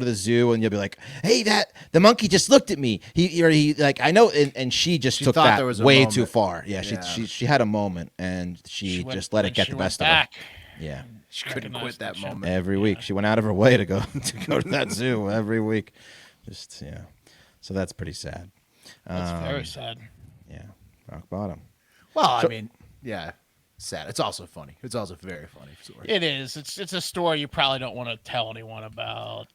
the zoo and you'll be like, hey, the monkey just looked at me. He like I know, and she just took thought that there was a way moment. too far. Yeah, Yeah. she had a moment and she went- just let it and get she the went best of her. back. Yeah, She couldn't quit Recognized that the chimp. moment. every week she went out of her way to go to that zoo every week. Just yeah, so that's pretty sad. That's very sad. Yeah, rock bottom. Well, I mean, yeah, sad. It's also funny. It's also very funny story. It is. It's a story you probably don't want to tell anyone about.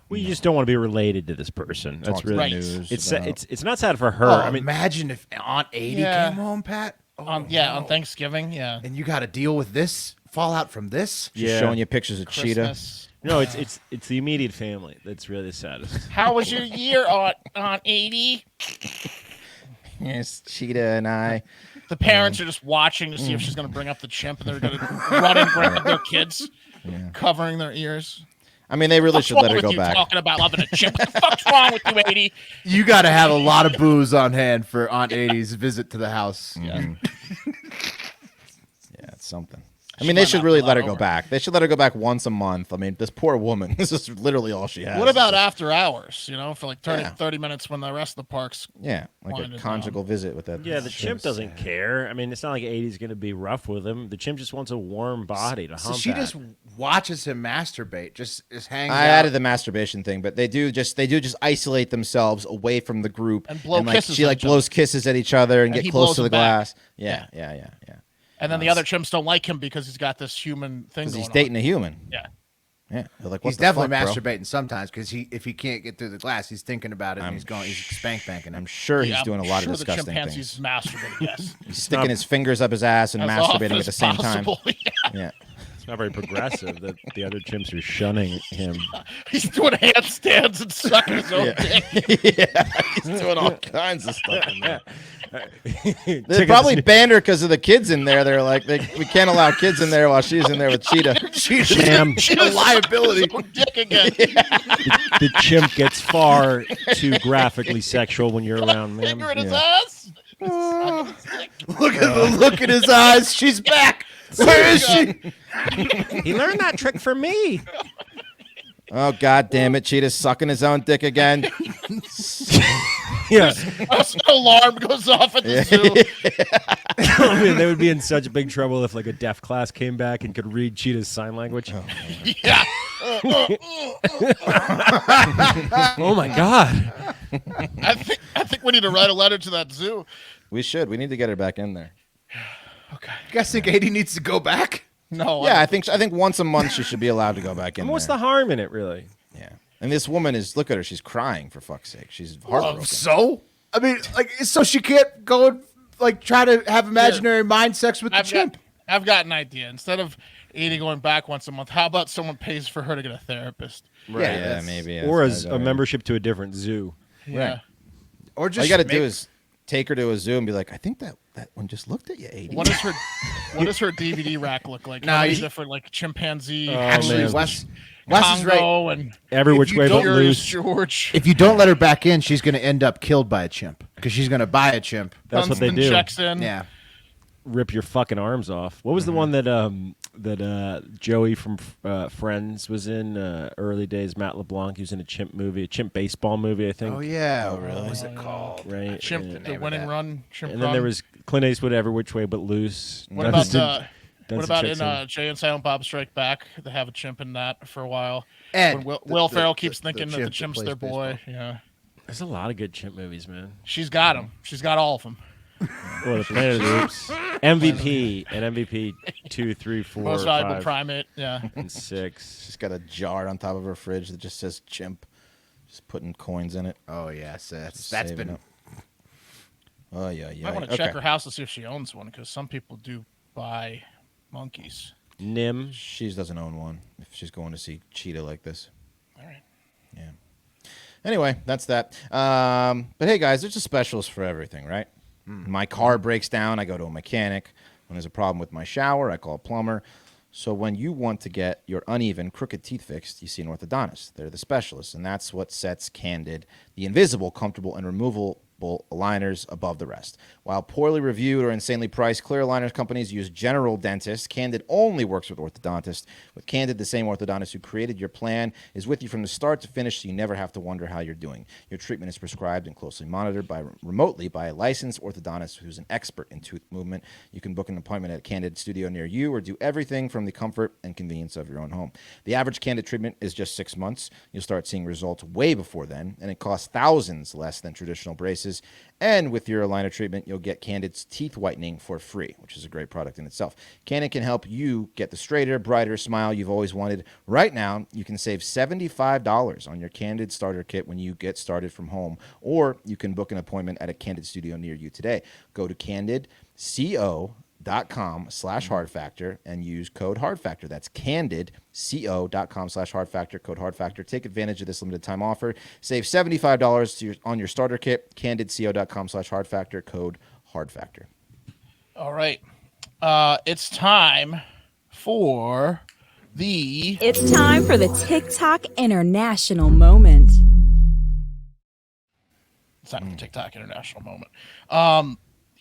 Well, you just don't want to be related to this person. That's Talk to really Right. news It's about- it's not sad for her. Oh, I mean, imagine if Aunt Adie Yeah. came home, Pat. Oh, On no. Thanksgiving, yeah. And you got to deal with this fallout from this. She's Yeah. showing you pictures of Cheetah. Christmas. no, it's the immediate family that's really the saddest. How was your year, Aunt Adie? Yes, Cheetah and I. The parents are just watching to see if she's going to bring up the chimp, and they're going to run and grab their kids, covering their ears. I mean, they really What's should wrong let her with go you back. talking about loving a chimp? What the fuck's wrong with you, Adie? You got to have a lot of booze on hand for Aunt Adie's visit to the house. Yeah, it's something. I She mean, they might should not really pull let that her go over. back. They should let her go back once a month. I mean, this poor woman. This is literally all she has. What about after hours? You know, for like 30, Yeah. 30 minutes when the rest of the park's. Yeah, like Winding a down. conjugal visit with that. Yeah, the chimp doesn't care. I mean, it's not like 80's going to be rough with him. The chimp just wants a warm body to So hump she at. just watches him masturbate, just hangs I out. added the masturbation thing, but they do just isolate themselves away from the group And blow like kisses she at like each other. blows kisses at each other and And get he close blows to the them back. glass. Yeah. And then the other chimps don't like him because he's got this human thing Because going he's dating on. a human. Yeah. Yeah, they're like, what He's the definitely fuck, bro? masturbating sometimes because if he can't get through the glass, he's thinking about it and he's spank banking I'm him. sure he's Yeah, doing a I'm lot sure of disgusting the chimpanzee's things. masturbating, yes. He's sticking his fingers up his ass and As masturbating often at as the same possible. Yeah. time. Yeah. It's not very progressive that the other chimps are shunning him. He's doing handstands and sucking his own dick. Yeah, he's doing all kinds of stuff in there. They Take probably a- banned her because of the kids in there. They're like, we can't allow kids in there while she's in there with Cheetah. Jam. She's a liability. Dick again. The chimp gets far too graphically sexual when you're around, man. Finger in his Yeah. ass. Look at the look in his eyes. She's back. Where is she? He learned that trick from me. Oh, God damn it. Cheetah's sucking his own dick again. Yeah. An alarm goes off at the zoo. I mean, they would be in such big trouble if like a deaf class came back and could read Cheetah's sign language. Yeah. Oh my god. I think we need to write a letter to that zoo. We should. We need to get her back in there. Okay. You guys think Adie needs to go back? No. Yeah, I think once a month she should be allowed to go back in What's there. the harm in it, really? Yeah. And this woman is, look at her. She's crying, for fuck's sake. She's heartbroken. So? I mean, like, so she can't go and, like, try to have imaginary mind sex with the chimp? I've got an idea. Instead of Adie going back once a month, how about someone pays for her to get a therapist? Yeah, Yeah, that's- maybe. Or that's a alright. membership to a different zoo. Yeah. Or All just you got to make- do is take her to a zoo and be like, I think that one just looked at you, 80. What does her DVD rack look like? No, How many you- different like chimpanzee, Actually, man. Wes is right. Congo, and Every which way but Curious loose. George. If you don't let her back in, she's going to end up killed by a chimp because she's going to buy a chimp. That's what they Dunstan do. checks in. Yeah. Rip your fucking arms off. What was the one that Joey from Friends was in early days? Matt LeBlanc. He was in a chimp movie, a chimp baseball movie, I think. Oh, yeah. What was it called? Right. Chimp, yeah. the winning run. Chimp And then run. there was Clint Eastwood, Every Which Way But Loose. What about Dunstan what about checks in Jay and Silent Bob Strike Back? They have a chimp in that for a while. Ed, When Will the- Ferrell the- keeps the thinking that the chimp that chimp's plays their boy. baseball. Yeah, There's a lot of good chimp movies, man. she's got him. She's got all of them. Oh, the Planet of the Apes. MVP and MVP 2, 3, 4, Most valuable 5, primate. Yeah. and 6. She's got a jar on top of her fridge that just says chimp. Just putting coins in it. Oh, yes. That's Saving been. up. Oh, yeah, yeah. Might want to check her house to see if she owns one because some people do buy monkeys. Nim. She doesn't own one if she's going to see Cheetah like this. All right. Yeah. Anyway, that's that. But hey, guys, there's a specialist for everything, right? My car breaks down, I go to a mechanic. When there's a problem with my shower, I call a plumber. So when you want to get your uneven, crooked teeth fixed, you see an orthodontist. They're the specialists, and that's what sets Candid the invisible, comfortable, and adjustable aligners above the rest. While poorly reviewed or insanely priced, clear aligners companies use general dentists. Candid only works with orthodontists. With Candid, the same orthodontist who created your plan is with you from the start to finish, so you never have to wonder how you're doing. Your treatment is prescribed and closely monitored remotely by a licensed orthodontist who's an expert in tooth movement. You can book an appointment at a Candid studio near you or do everything from the comfort and convenience of your own home. The average Candid treatment is just 6 months. You'll start seeing results way before then, and it costs thousands less than traditional braces. And with your aligner treatment, you'll get Candid's teeth whitening for free, which is a great product in itself. Candid can help you get the straighter, brighter smile you've always wanted. Right now, you can save $75 on your Candid starter kit when you get started from home, or you can book an appointment at a Candid studio near you today. Go to candidco.com/hardfactor and use code hardfactor. That's candidco.com/hardfactor, code hardfactor. Take advantage of this limited time offer. Save $75 on your starter kit. candidco.com/hardfactor, code hardfactor. All right. It's time for the TikTok International Moment. It's time for the TikTok International Moment.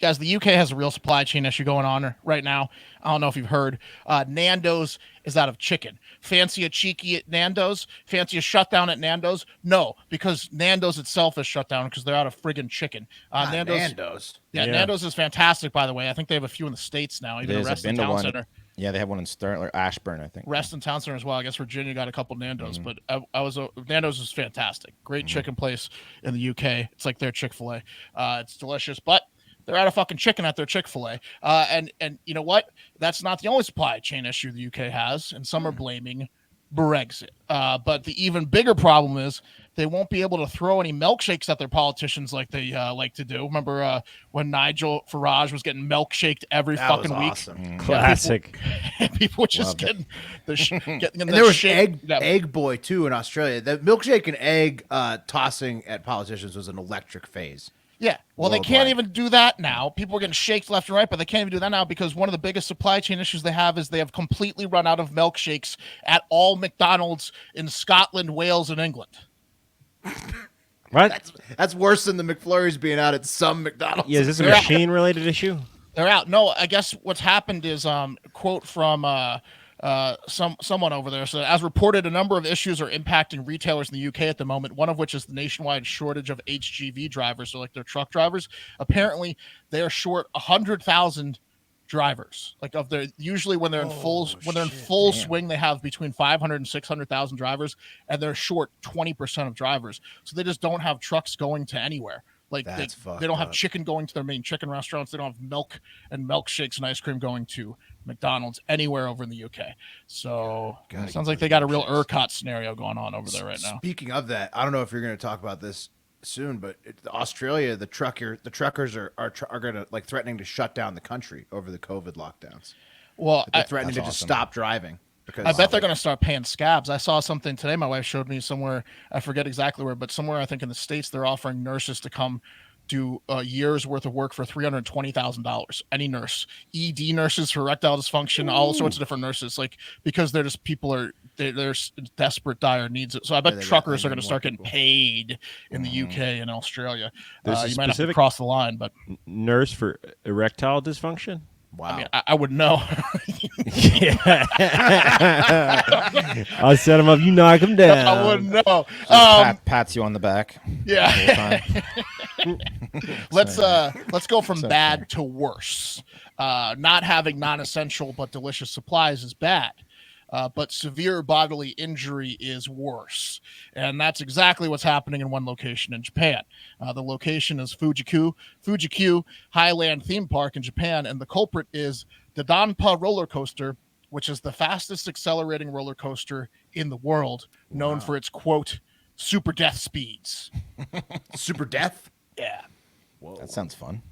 Guys, the UK has a real supply chain issue going on right now. I don't know if you've heard. Nando's is out of chicken. Fancy a cheeky at Nando's? Fancy a shutdown at Nando's? No, because Nando's itself is shut down because they're out of friggin' chicken. Nando's. Yeah, Nando's is fantastic, by the way. I think they have a few in the States now, even a Reston Town Center. Yeah, they have one in Ashburn, I think. Reston Town Center as well. I guess Virginia got a couple Nando's, but Nando's is fantastic. Great chicken place in the UK. It's like their Chick-fil-A. It's delicious, but they're out of fucking chicken at their Chick-fil-A. And you know what? That's not the only supply chain issue the UK has, and some are blaming Brexit. But the even bigger problem is they won't be able to throw any milkshakes at their politicians like they like to do. Remember when Nigel Farage was getting milkshaked every fucking week? Awesome. Classic. People were just getting getting And there was egg boy too in Australia. The milkshake and egg tossing at politicians was an electric phase. Yeah, well, they can't even do that now. People are getting shaked left and right, but they can't even do that now because one of the biggest supply chain issues they have is they have completely run out of milkshakes at all McDonald's in Scotland, Wales, and England. What? That's worse than the McFlurries being out at some McDonald's. Yeah, is this a machine-related issue? They're out. No, I guess what's happened is quote from someone over there. So, as reported, a number of issues are impacting retailers in the UK at the moment, one of which is the nationwide shortage of HGV drivers, so like their truck drivers. Apparently, they are short 100,000 drivers. Like of their usually when they're in full swing, they have between 500 and 600,000 drivers, and they're short 20% of drivers. So they just don't have trucks going to anywhere. Like they don't have chicken going to their main chicken restaurants. They don't have milk and milkshakes and ice cream going to McDonald's anywhere over in the UK. So it sounds like they got a real ERCOT scenario going on over there right now. Speaking of that, I don't know if you're going to talk about this soon, but Australia, the truckers are going to like threatening to shut down the country over the COVID lockdowns. Well, they're threatening to just stop driving. Because I bet they're going to start paying scabs. I saw something today. My wife showed me somewhere. I forget exactly where, but somewhere I think in the States, they're offering nurses to come do a year's worth of work for $320,000. Any nurse, ED nurses for erectile dysfunction, all sorts of different nurses, like because they're just they're desperate, dire needs. So I bet truckers are going to start getting paid in the UK and Australia. You might have to cross the line, but nurse for erectile dysfunction. Wow. I mean, I would know. I'll set him up. You knock him down. I wouldn't know. Pats you on the back. Yeah. Let's go from bad to worse. Not having non-essential but delicious supplies is bad. But severe bodily injury is worse. And that's exactly what's happening in one location in Japan. The location is Fuji-Q Highland theme park in Japan, and the culprit is the Danpa roller coaster, which is the fastest accelerating roller coaster in the world, known for its, quote, super death speeds. Super death? Yeah. Whoa. That sounds fun.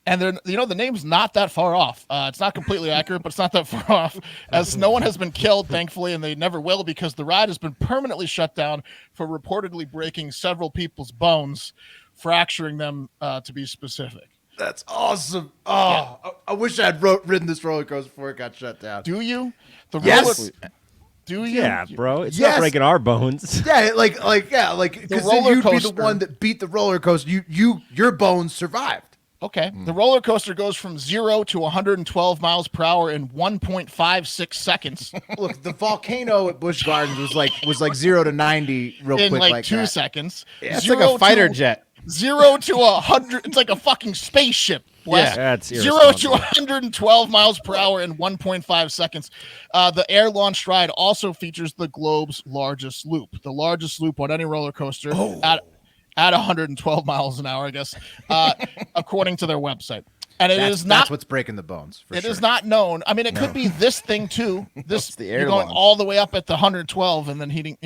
And then, the name's not that far off. It's not completely accurate, but it's not that far off, as no one has been killed, thankfully, and they never will, because the ride has been permanently shut down for reportedly breaking several people's bones, fracturing them, to be specific. That's awesome. Oh, yeah. I wish I had ridden this roller coaster before it got shut down. Do you? Yes. Do you? Yeah, bro. It's Yes. not breaking our bones. Yeah, like because then roller you'd be the coaster. one that beat the roller coaster. Your bones survived. Okay. The roller coaster goes from 0 to 112 miles per hour in 1.56 seconds. Look, the volcano at Busch Gardens was like 0 to 90 real in quick, like like 2 that. seconds. It's like a fighter jet. 0 to 100. It's like a fucking spaceship. Wes. That's 0 to irresponsible. 112 miles per hour in 1.5 seconds. The air launched ride also features the globe's largest loop. The largest loop on any roller coaster at 112 miles an hour, I guess, according to their website. And That's what's breaking the bones. It is not known. I mean, it could be this thing too. This the air you're going launch. all the way up at the 112 and then heating.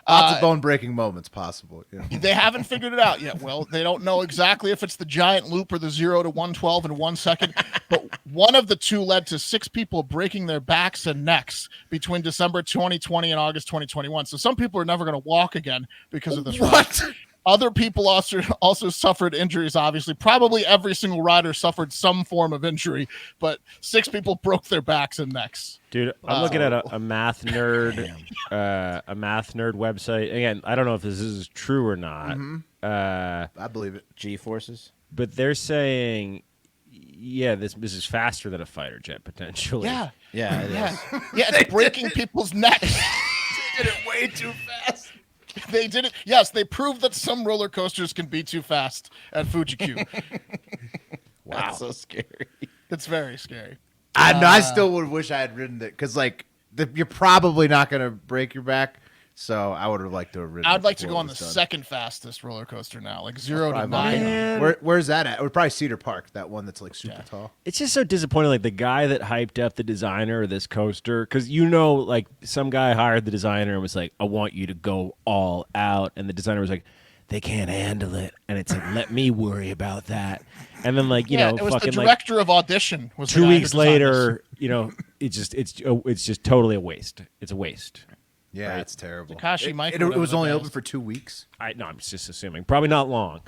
Lots of bone breaking moments possible. Yeah. They haven't figured it out yet. Well, they don't know exactly if it's the giant loop or the 0 to 112 in 1 second. But one of the two led to 6 people breaking their backs and necks between December 2020 and August 2021. So some people are never going to walk again because of this. What? Other people also suffered injuries, obviously. Probably every single rider suffered some form of injury, but 6 people broke their backs and necks. Dude, I'm looking at a math nerd, website. Again, I don't know if this is true or not. I believe it. G-forces. But they're saying, yeah, this is faster than a fighter jet potentially. Yeah. Yeah, it is. Yeah, it's breaking people's necks. They did it way too fast. They did it. Yes, they proved that some roller coasters can be too fast at Fuji-Q. Wow. That's so scary. It's very scary. I still would wish I had ridden it because you're probably not going to break your back. So I would have liked to have ridden. I'd like to before go it on the was done. second fastest roller coaster now, like 0 to Probably 9. Where's that at? Or probably Cedar Park, that one that's like super tall. It's just so disappointing. Like the guy that hyped up the designer of this coaster, because like some guy hired the designer and was like, "I want you to go all out," and the designer was like, "They can't handle it," and it's like, "Let me worry about that." And then it was the fucking director of Audition was the 2 guy who weeks designed later, it's just totally a waste. It's a waste. Yeah, it's terrible. Takashi Miike It would was have only the open best. for 2 weeks. No, I'm just assuming. Probably not long.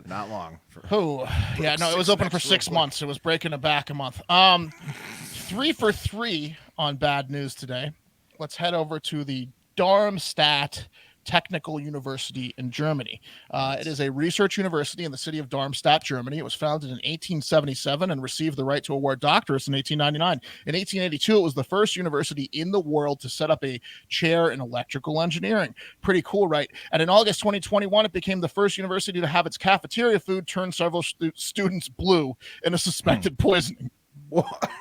Not long. Who? Yeah, no, it was open for 6 months. It was breaking it back a month. 3 for 3 on bad news today. Let's head over to the Darmstadt Technical University in Germany. It is a research university in the city of Darmstadt, Germany. It was founded in 1877 and received the right to award doctorates in 1899. In 1882, it was the first university in the world to set up a chair in electrical engineering. Pretty cool, right? And in August 2021, it became the first university to have its cafeteria food turn several students blue in a suspected poisoning. What?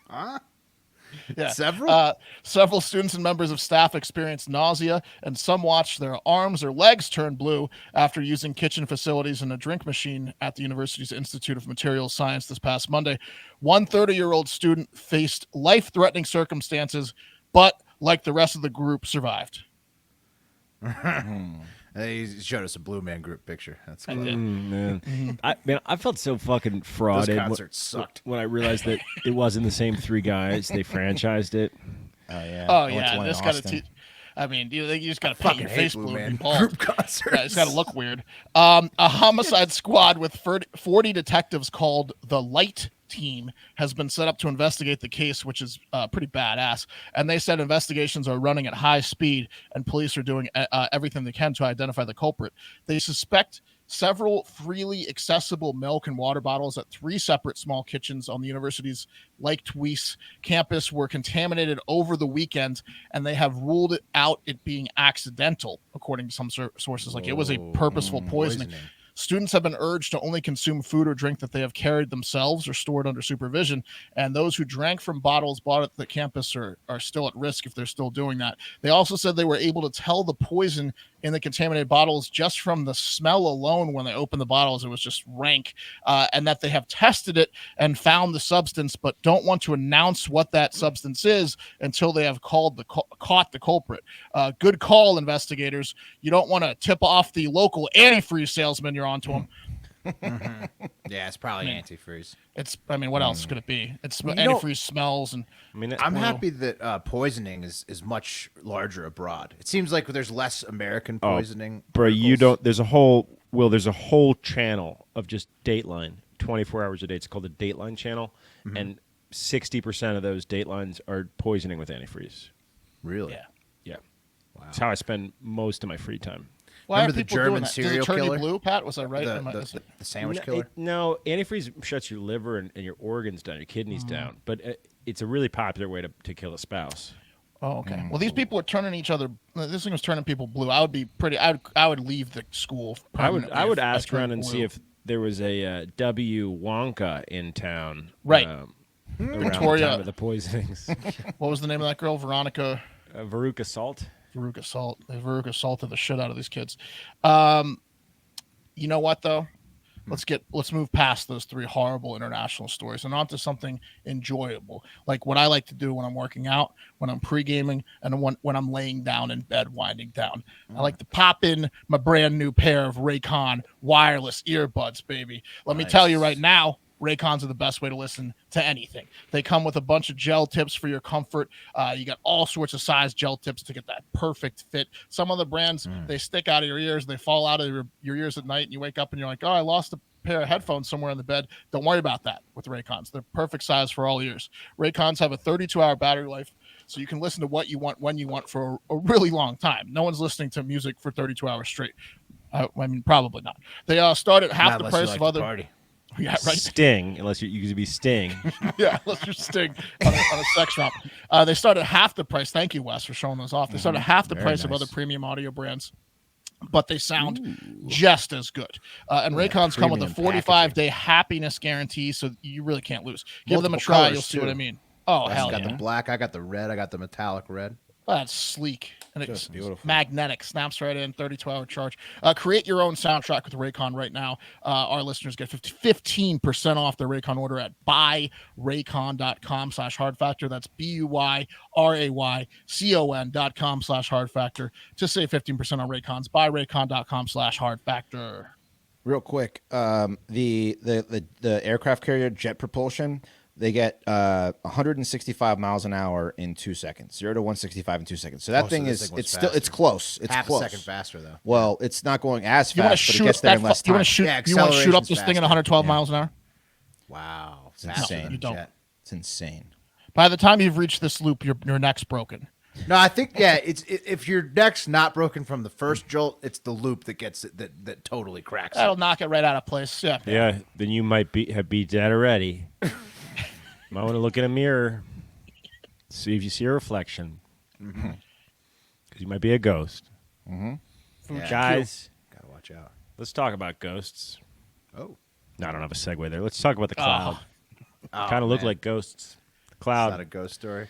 Huh? Yeah. Several students and members of staff experienced nausea, and some watched their arms or legs turn blue after using kitchen facilities and a drink machine at the university's Institute of Materials Science this past Monday. One 30-year-old student faced life-threatening circumstances, but like the rest of the group, survived. He showed us a Blue Man Group picture. That's cool. Man, I felt so fucking frauded. Those concerts sucked. When I realized that it wasn't the same 3 guys. They franchised it. Oh, yeah. Oh, I went to yeah. one in This got to Austin. I mean, you just got to paint your hate face Blue blue Man and bald. Group concerts. Yeah, it's got to look weird. A homicide squad with 40 detectives called the Light Team has been set up to investigate the case, which is pretty badass. And they said investigations are running at high speed, and police are doing everything they can to identify the culprit. They suspect several freely accessible milk and water bottles at 3 separate small kitchens on the university's Lake Twice campus were contaminated over the weekend, and they have ruled it out it being accidental, according to some sources. Like it was a purposeful poisoning. Students have been urged to only consume food or drink that they have carried themselves or stored under supervision. And those who drank from bottles bought at the campus are still at risk if they're still doing that. They also said they were able to tell the poison in the contaminated bottles just from the smell alone. When they opened the bottles, it was just rank, and that they have tested it and found the substance, but don't want to announce what that substance is until they have caught the culprit. Good call, investigators. You don't want to tip off the local antifreeze salesman you're onto them. Yeah, it's probably antifreeze. What else could it be? It's know- antifreeze smells, and I'm happy that poisoning is much larger abroad. It seems like there's less American poisoning. Bro, you articles. don't. There's a whole channel of just Dateline, 24 hours a day. It's called the Dateline channel, and 60% of those Datelines are poisoning with antifreeze. Really? Yeah. Yeah. Wow. That's how I spend most of my free time. Why Remember are the people German doing that? serial Does it turn killer? you blue, Pat? Was I right? The sandwich killer? No, antifreeze shuts your liver and your organs down, your kidneys down. But it's a really popular way to kill a spouse. Oh, okay. Well, these people are turning each other. This thing was turning people blue. I would be pretty. I would leave the school. I would if ask I around turned and blue. see if there was a W Wonka in town. Right. Around Victoria- the time of the poisonings. What was the name of that girl? Veronica. Veruca Salt. Veruca Salt. They Veruca salted the shit out of these kids. You know what though? Let's move past those three horrible international stories and onto something enjoyable, like what I like to do when I'm working out, when I'm pre-gaming, and when I'm laying down in bed, winding down. I like to pop in my brand new pair of Raycon wireless earbuds, baby. Let me tell you right now, Raycons are the best way to listen to anything. They come with a bunch of gel tips for your comfort. You got all sorts of size gel tips to get that perfect fit. Some of the brands, they stick out of your ears. They fall out of your ears at night, and you wake up and you're like, oh, I lost a pair of headphones somewhere in the bed. Don't worry about that with Raycons. They're perfect size for all ears. Raycons have a 32-hour battery life, so you can listen to what you want when you want for a really long time. No one's listening to music for 32 hours straight. I mean, probably not. They start at half the price of other. Party. Yeah, right. Sting, unless you could be Sting. Yeah, let's just Sting on a sex shop. They start at half the price. Thank you, Wes, for showing those off. They start at half the price of other premium audio brands, but they sound just as good. And Raycons come with a 45-day happiness guarantee, so you really can't lose. Give them a Multiple try. colors, You'll see too. what I mean. Oh, I hell got yeah. the black. I got the red. I got the metallic red. That's sleek. And it's Just beautiful. magnetic. Snaps right in. 32-hour charge. Create your own soundtrack with Raycon right now. Our listeners get 15% off their Raycon order at buyraycon.com/hard factor. That's BUYRAYCON.com/hard factor to save 15% on Raycons. Buyraycon.com/hard factor. Real quick, the aircraft carrier jet propulsion, they get 165 miles an hour in 2 seconds, 0 to 165 in 2 seconds. So that thing this is thing was it's still faster. it's close. It's Half close. a second faster though. Well, it's not going as You want to fast, but it shoot gets up there that? in less You want time. to shoot? Yeah, You want to shoot up acceleration's this thing at faster. 112 miles an hour? Wow, It's insane. you don't. Jet. It's insane. By the time you've reached this loop, your neck's broken. No, I think if your neck's not broken from the first jolt, it's the loop that gets it that totally cracks That'll it. knock it right out of place. Yeah. Yeah, then you might have beat that already. Might want to look in a mirror, see if you see a reflection, because you might be a ghost. Yeah. Guys, Gotta watch out. let's talk about ghosts. Oh, No, I don't have a segue there. Let's talk about the cloud. Kind of look man. like ghosts. The It's cloud. not a ghost story.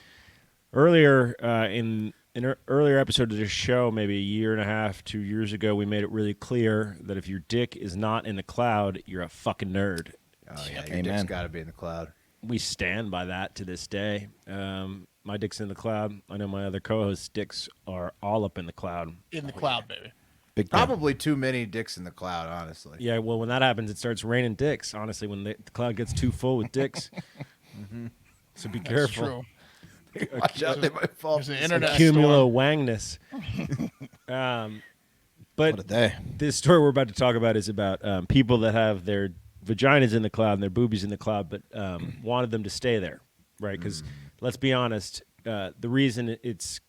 Earlier in an earlier episode of this show, maybe a year and a half, 2 years ago, we made it really clear that if your dick is not in the cloud, you're a fucking nerd. Oh yeah, your Amen. dick's got to be in the cloud. We stand by that to this day. My dick's in the cloud. I know my other co-hosts' dicks are all up in the cloud. In the cloud, baby. Big time. Probably too many dicks in the cloud, honestly. Yeah, well, when that happens, it starts raining dicks. Honestly, when the cloud gets too full with dicks. So be That's careful. true. Watch out, they might fall. There's the internet Cumulo wangness. But What a day. this story we're about to talk about is about people that have their vaginas in the cloud and their boobies in the cloud, but wanted them to stay there, right? Because let's be honest, the reason it's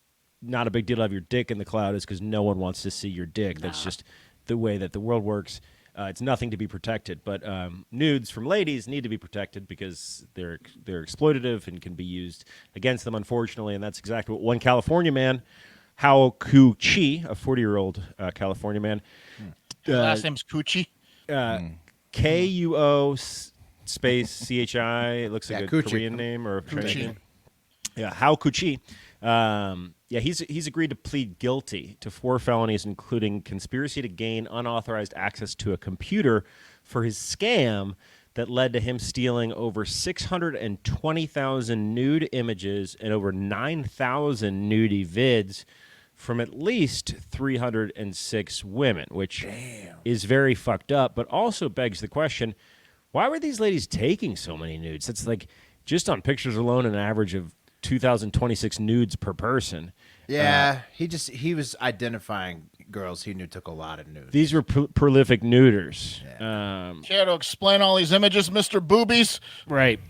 not a big deal to have your dick in the cloud is because no one wants to see your dick. That's just the way that the world works. It's nothing to be protected, but nudes from ladies need to be protected because they're exploitative and can be used against them, unfortunately. And that's exactly what one California man, Hao Ku-chi, a 40-year-old California man, Last name's Coochie. Kuo space CHI. It looks like Yeah, a Coochie. Korean name or a Chinese Coochie. name. Yeah, Hao Ku-chi. Yeah, he's agreed to plead guilty to 4 felonies, including conspiracy to gain unauthorized access to a computer for his scam that led to him stealing over 620,000 nude images and over 9,000 nudie vids from at least 306 women, which is very fucked up, but also begs the question, why were these ladies taking so many nudes? It's like, just on pictures alone, an average of 2,026 nudes per person. Yeah, he was identifying girls he knew took a lot of nudes. These were prolific nuders. Care to explain all these images, Mr. Boobies? Right.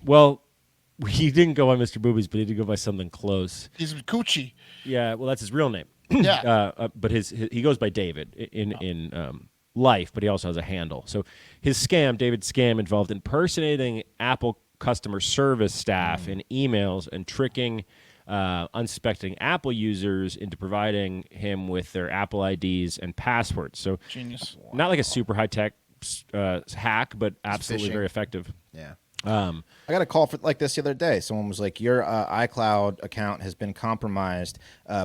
Well, he didn't go by Mr. Boobies, but he did go by something close. He's Coochie. Yeah, well, that's his real name. Yeah. But he goes by David in life, but he also has a handle. So his scam, David's scam, involved impersonating Apple customer service staff in emails and tricking unsuspecting Apple users into providing him with their Apple IDs and passwords. So Genius. Not like a super high-tech hack, but absolutely phishing. very effective. Yeah. I got a call for like this the other day. Someone was like, "Your iCloud account has been compromised.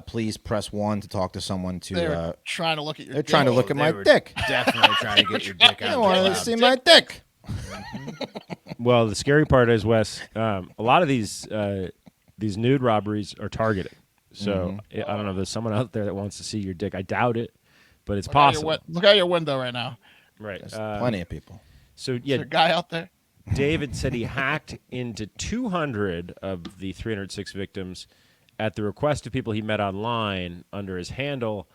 Please press 1 to talk to someone to." They're trying to look at your. They're trying to look at my dick. Definitely trying to get your dick I out. wanted to see my dick. Well, the scary part is, Wes, a lot of these nude robberies are targeted. So I don't know if there's someone out there that wants to see your dick. I doubt it, but it's possible. Look out your window right now. Right. There's plenty of people. So Is yeah, there a guy out there? David said he hacked into 200 of the 306 victims at the request of people he met online under his handle,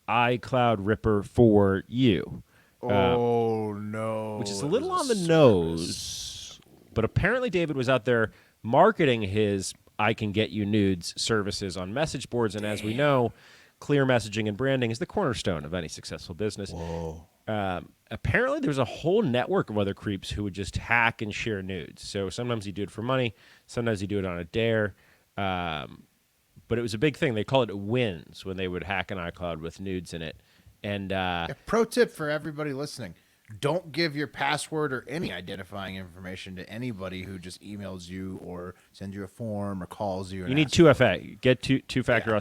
iCloud Ripper for You. Oh no! Which is a little on the nose, but apparently David was out there marketing his I Can Get You Nudes services on message boards, and as we know, clear messaging and branding is the cornerstone of any successful business. Whoa. Apparently there's a whole network of other creeps who would just hack and share nudes. So sometimes he'd do it for money, sometimes he'd do it on a dare, but it was a big thing. They call it wins when they would hack an iCloud with nudes in it. And A pro tip for everybody listening: don't give your password or any identifying information to anybody who just emails you or sends you a form or calls you. you need 2FA. Get two-factor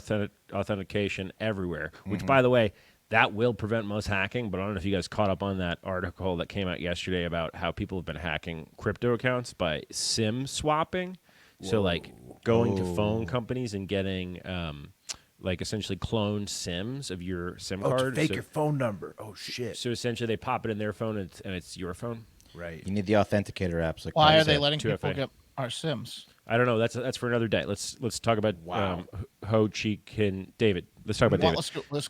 authentication everywhere, which, by the way, that will prevent most hacking, but I don't know if you guys caught up on that article that came out yesterday about how people have been hacking crypto accounts by SIM swapping. Whoa. So, like, going to phone companies and getting, like, essentially cloned SIMs of your SIM card. To fake your phone number. Oh, shit. So, essentially, they pop it in their phone, and it's your phone. Right. You need the authenticator apps. Like Why Patty are they said. letting 2FA. people get our Sims? I don't know. That's for another day. Let's talk about Ho Cheek and David. Let's talk about David. Let's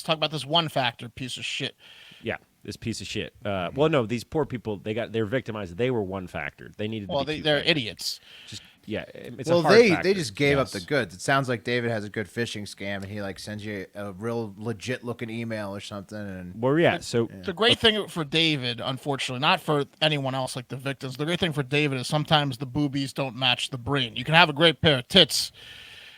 talk about this one factor piece of shit. Yeah, this piece of shit. Well, no, these poor people, they're victimized. They were one factor. They needed. Well, to be they're two-factor. idiots. Just it's Well, a hard they factor. just gave up the goods. It sounds like David has a good phishing scam, and he like sends you a real legit looking email or something. And Well, yeah. So The great thing for David, unfortunately, not for anyone else like the victims, the great thing for David is sometimes the boobies don't match the brain. You can have a great pair of tits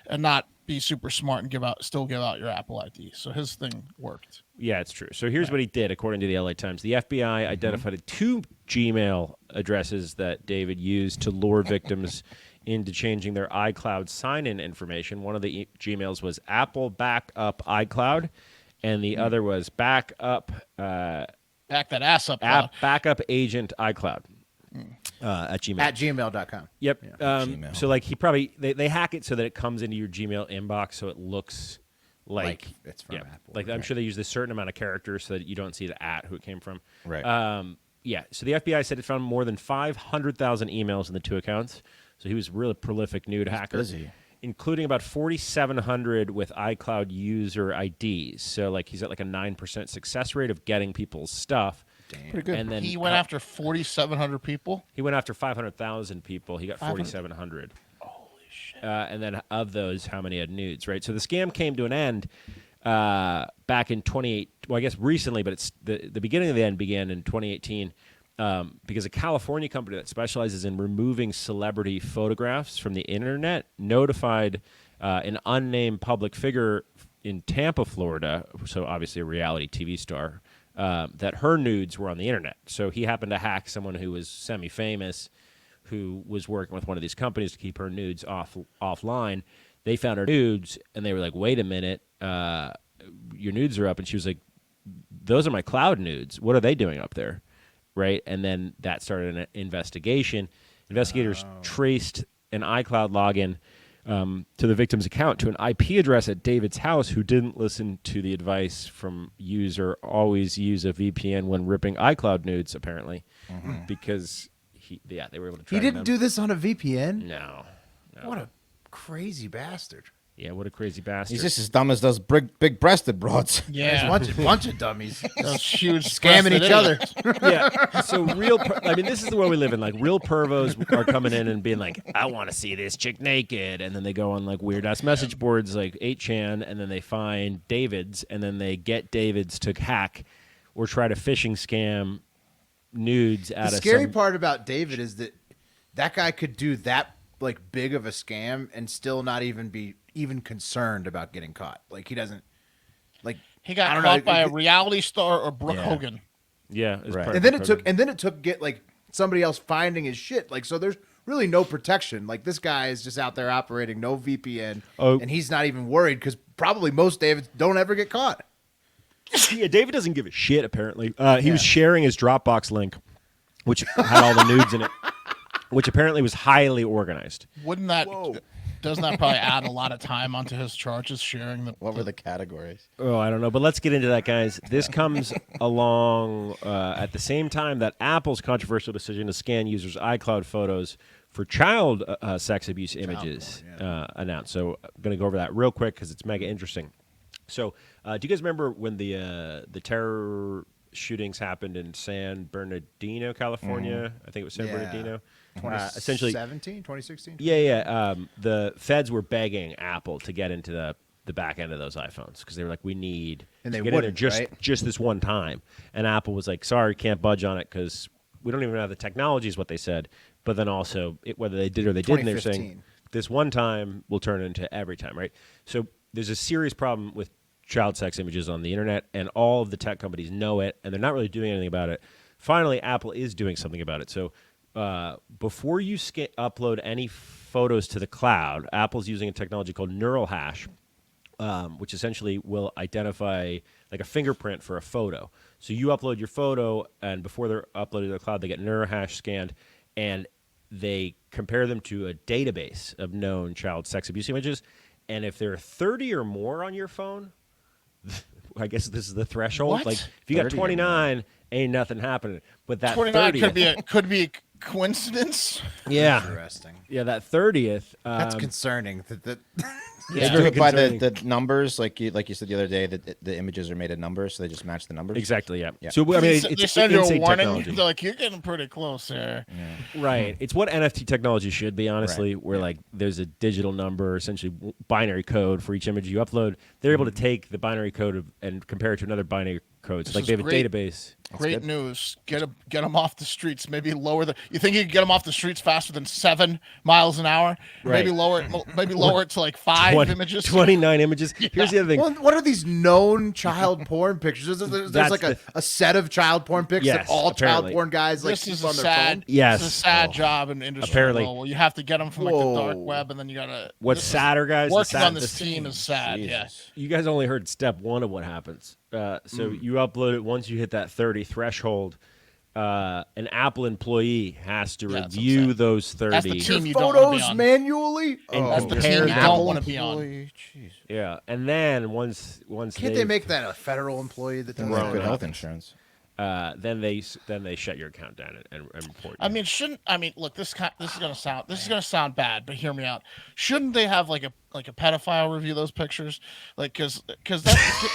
and not be super smart and still give out your Apple ID. So his thing worked. yeah, it's true. So here's what he did, according to the LA Times. The FBI identified 2 Gmail addresses that David used to lure victims into changing their iCloud sign-in information. One of the Gmails was Apple Backup iCloud, and the other was Backup Back that ass up. Backup Agent iCloud at Gmail. at gmail.com. Yep. Gmail. So like they hack it so that it comes into your Gmail inbox, so it looks like it's from Apple. Like I'm sure they use a certain amount of characters so that you don't see the who it came from. Right. Yeah. So the FBI said it found more than 500,000 emails in the 2 accounts. So he was a really prolific nude hacker, busy. including about 4,700 with iCloud user IDs. So like he's at like a 9% success rate of getting people's stuff. Damn. Pretty good. And then He went after 4,700 people. He went after 500,000 people. He got 4,700. Holy shit. And then of those, how many had nudes, right? So the scam came to an end back in 28. Well, I guess recently, but it's the beginning of the end began in 2018 because a California company that specializes in removing celebrity photographs from the internet notified an unnamed public figure in Tampa, Florida, so obviously a reality TV star, that her nudes were on the internet. So he happened to hack someone who was semi-famous, who was working with one of these companies to keep her nudes offline. They found her nudes, and they were like, wait a minute, your nudes are up. And she was like, those are my cloud nudes. What are they doing up there? Right? And then that started an investigation. Investigators traced an iCloud login to the victim's account to an IP address at David's house, who didn't listen to the advice from user, always use a VPN when ripping iCloud nudes, apparently, because they were able to track He didn't them. do this on a VPN? No. What a crazy bastard. Yeah, what a crazy bastard. He's just as dumb as those big-breasted broads. Yeah, There's a bunch of dummies those huge scamming each other. Yeah. So I mean, this is the world we live in. Like real pervos are coming in and being like, I want to see this chick naked. And then they go on like weird ass message boards like 8chan, and then they find David's, and then they get David's to hack or try to phishing scam nudes out of The scary part about David is that guy could do that like big of a scam and still not even be concerned about getting caught. Like he doesn't like he got caught by a reality star or Brooke Hogan. Yeah, Right. and then it took get like somebody else finding his shit. Like so there's really no protection. Like this guy is just out there operating no VPN and he's not even worried because probably most Davids don't ever get caught. Yeah, David doesn't give a shit, apparently. He was sharing his Dropbox link, which had all the nudes in it, which apparently was highly organized. Wouldn't that? Doesn't that probably add a lot of time onto his charges sharing the? What were the categories? Oh, I don't know, but let's get into that, guys. This comes along at the same time that Apple's controversial decision to scan users' iCloud photos for child sex abuse images announced. So I'm going to go over that real quick because it's mega interesting. So do you guys remember when the terror shootings happened in San Bernardino, California? I think it was San Bernardino. Essentially 2016. Yeah. The feds were begging Apple to get into the back end of those iPhones because they were like, we need and to they get in there wouldn't, just this one time. And Apple was like, sorry, can't budge on it because we don't even have the technology is what they said. But then also, whether they did or they didn't, they're saying this one time will turn into every time, right? So there's a serious problem with child sex images on the internet, and all of the tech companies know it, and they're not really doing anything about it. Finally, Apple is doing something about it. So before you upload any photos to the cloud, Apple's using a technology called neural hash, which essentially will identify like a fingerprint for a photo. So you upload your photo, and before they're uploaded to the cloud, they get neural hash scanned, and they compare them to a database of known child sex abuse images. And if there are 30 or more on your phone, I guess this is the threshold. What? Like if you got 29, ain't nothing happening. But that 29 30th, could be a coincidence. yeah, Interesting. yeah, that 30th. That's concerning. That They do it by the numbers, like you said the other day, that the images are made of numbers, so they just match the numbers. Exactly, yeah. Yeah. So I mean, They it's send you a insane warning. technology. They're like, you're getting pretty close there. Right. It's what NFT technology should be, honestly, where like there's a digital number, essentially binary code for each image you upload. They're able to take the binary code and compare it to another binary code. So like is they have great. a database. Great news. Get them off the streets. Maybe lower the. You think you can get them off the streets faster than 7 miles an hour? Right. Maybe lower it to like 5 images. 29 images. Here's the other thing. Well, what are these known child porn pictures? There's That's like a set of child porn pictures Yes, that all apparently. child porn guys like This keep is on a their sad. phone. Yes. This is a sad job in industry. Apparently. Well, you have to get them from like the dark Whoa. web, and then you gotta. What's sadder, guys? Working on this team is sad. Jesus. Yes. You guys only heard step one of what happens. So you upload it. Once you hit that 30 threshold, an Apple employee has to Yeah, that's review what I'm those 30. That's the team you don't want to be Photos on. manually. And That's the compare team you them. don't want to be on. Jeez. Yeah, and then once Can't they make that a federal employee that does They have that? good health insurance. then they shut your account down and report you. I mean, look, this is gonna sound bad, but hear me out. Shouldn't they have like a pedophile review those pictures, like because that's.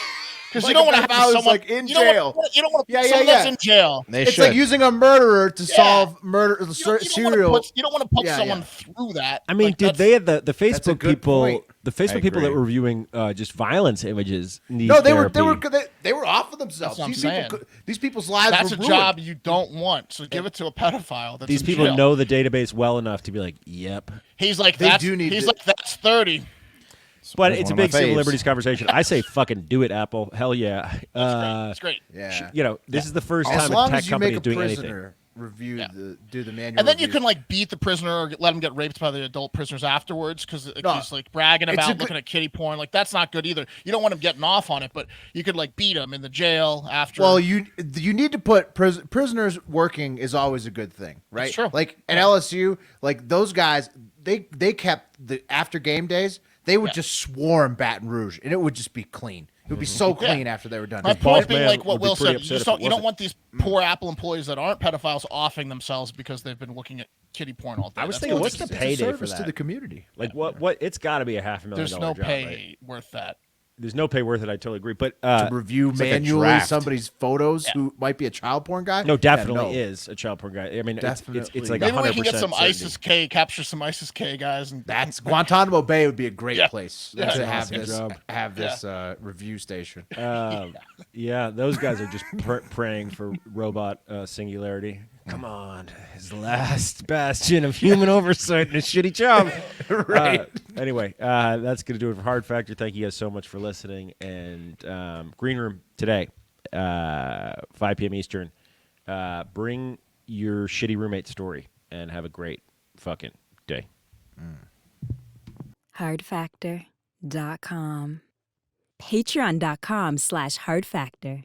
Because Like you don't want to if have I was, someone like, in you don't jail. You don't want to Yeah, put yeah, someone that's yeah. in jail. They It's should. like using a murderer to solve murder You don't serial. want to put Yeah, someone yeah. through that. I mean, Like, did that's- they had the a Facebook good people? point. The Facebook people that agree. were reviewing just violence images need No, they therapy. were off of themselves. That's what I'm These saying. people, these people's lives that's were a ruined. job you don't want. So give it to a pedophile. That's These in people jail. know the database well enough to be like, "Yep." He's like They that's. do need He's to- like that's 30. But That's it's a one of my big civil faves. liberties conversation. I say, fucking do it, Apple. Hell yeah. That's great. Yeah. You know, this is the first As time long a tech as you company make is a doing anything. prisoner review Yeah. do the manual. And then you review. can like beat the prisoner or let him get raped by the adult prisoners afterwards because No. he's like bragging It's a about good- looking at kitty porn. Like that's not good either. You don't want him getting off on it, but you could like beat him in the jail after. Well, you need to put prisoners working is always a good thing, right? It's true. Like at LSU, like those guys, they kept the after game days. They would just swarm Baton Rouge, and it would just be clean. It would be so clean after they were done. My point being, man like what would be Will pretty said, upset if you it don't wasn't. want these poor Apple employees that aren't pedophiles offing themselves because they've been looking at kitty porn all day. I was That's thinking, all what's it the is. payday for Service to that? the community. Like what? It's got to be a $500,000 There's no job, pay right? worth that. There's no pay worth it. I totally agree. But To review like a manually draft. somebody's photos who might be a child porn guy. no, definitely Yeah, no. is a child porn guy. I mean, it's Definitely. like Maybe 100% we can get some certainty. ISIS K, capture some ISIS K guys, and That's Guantanamo Bay would be a great Yeah. place Yeah. to have Awesome this job. review station. Yeah, those guys are just praying for robot singularity. Come on, his last bastion of human oversight and a shitty job. Right. Anyway, that's going to do it for Hard Factor. Thank you guys so much for listening. And Green Room today, 5 p.m. Eastern. Bring your shitty roommate story and have a great fucking day. Hardfactor.com. Patreon.com/hardfactor.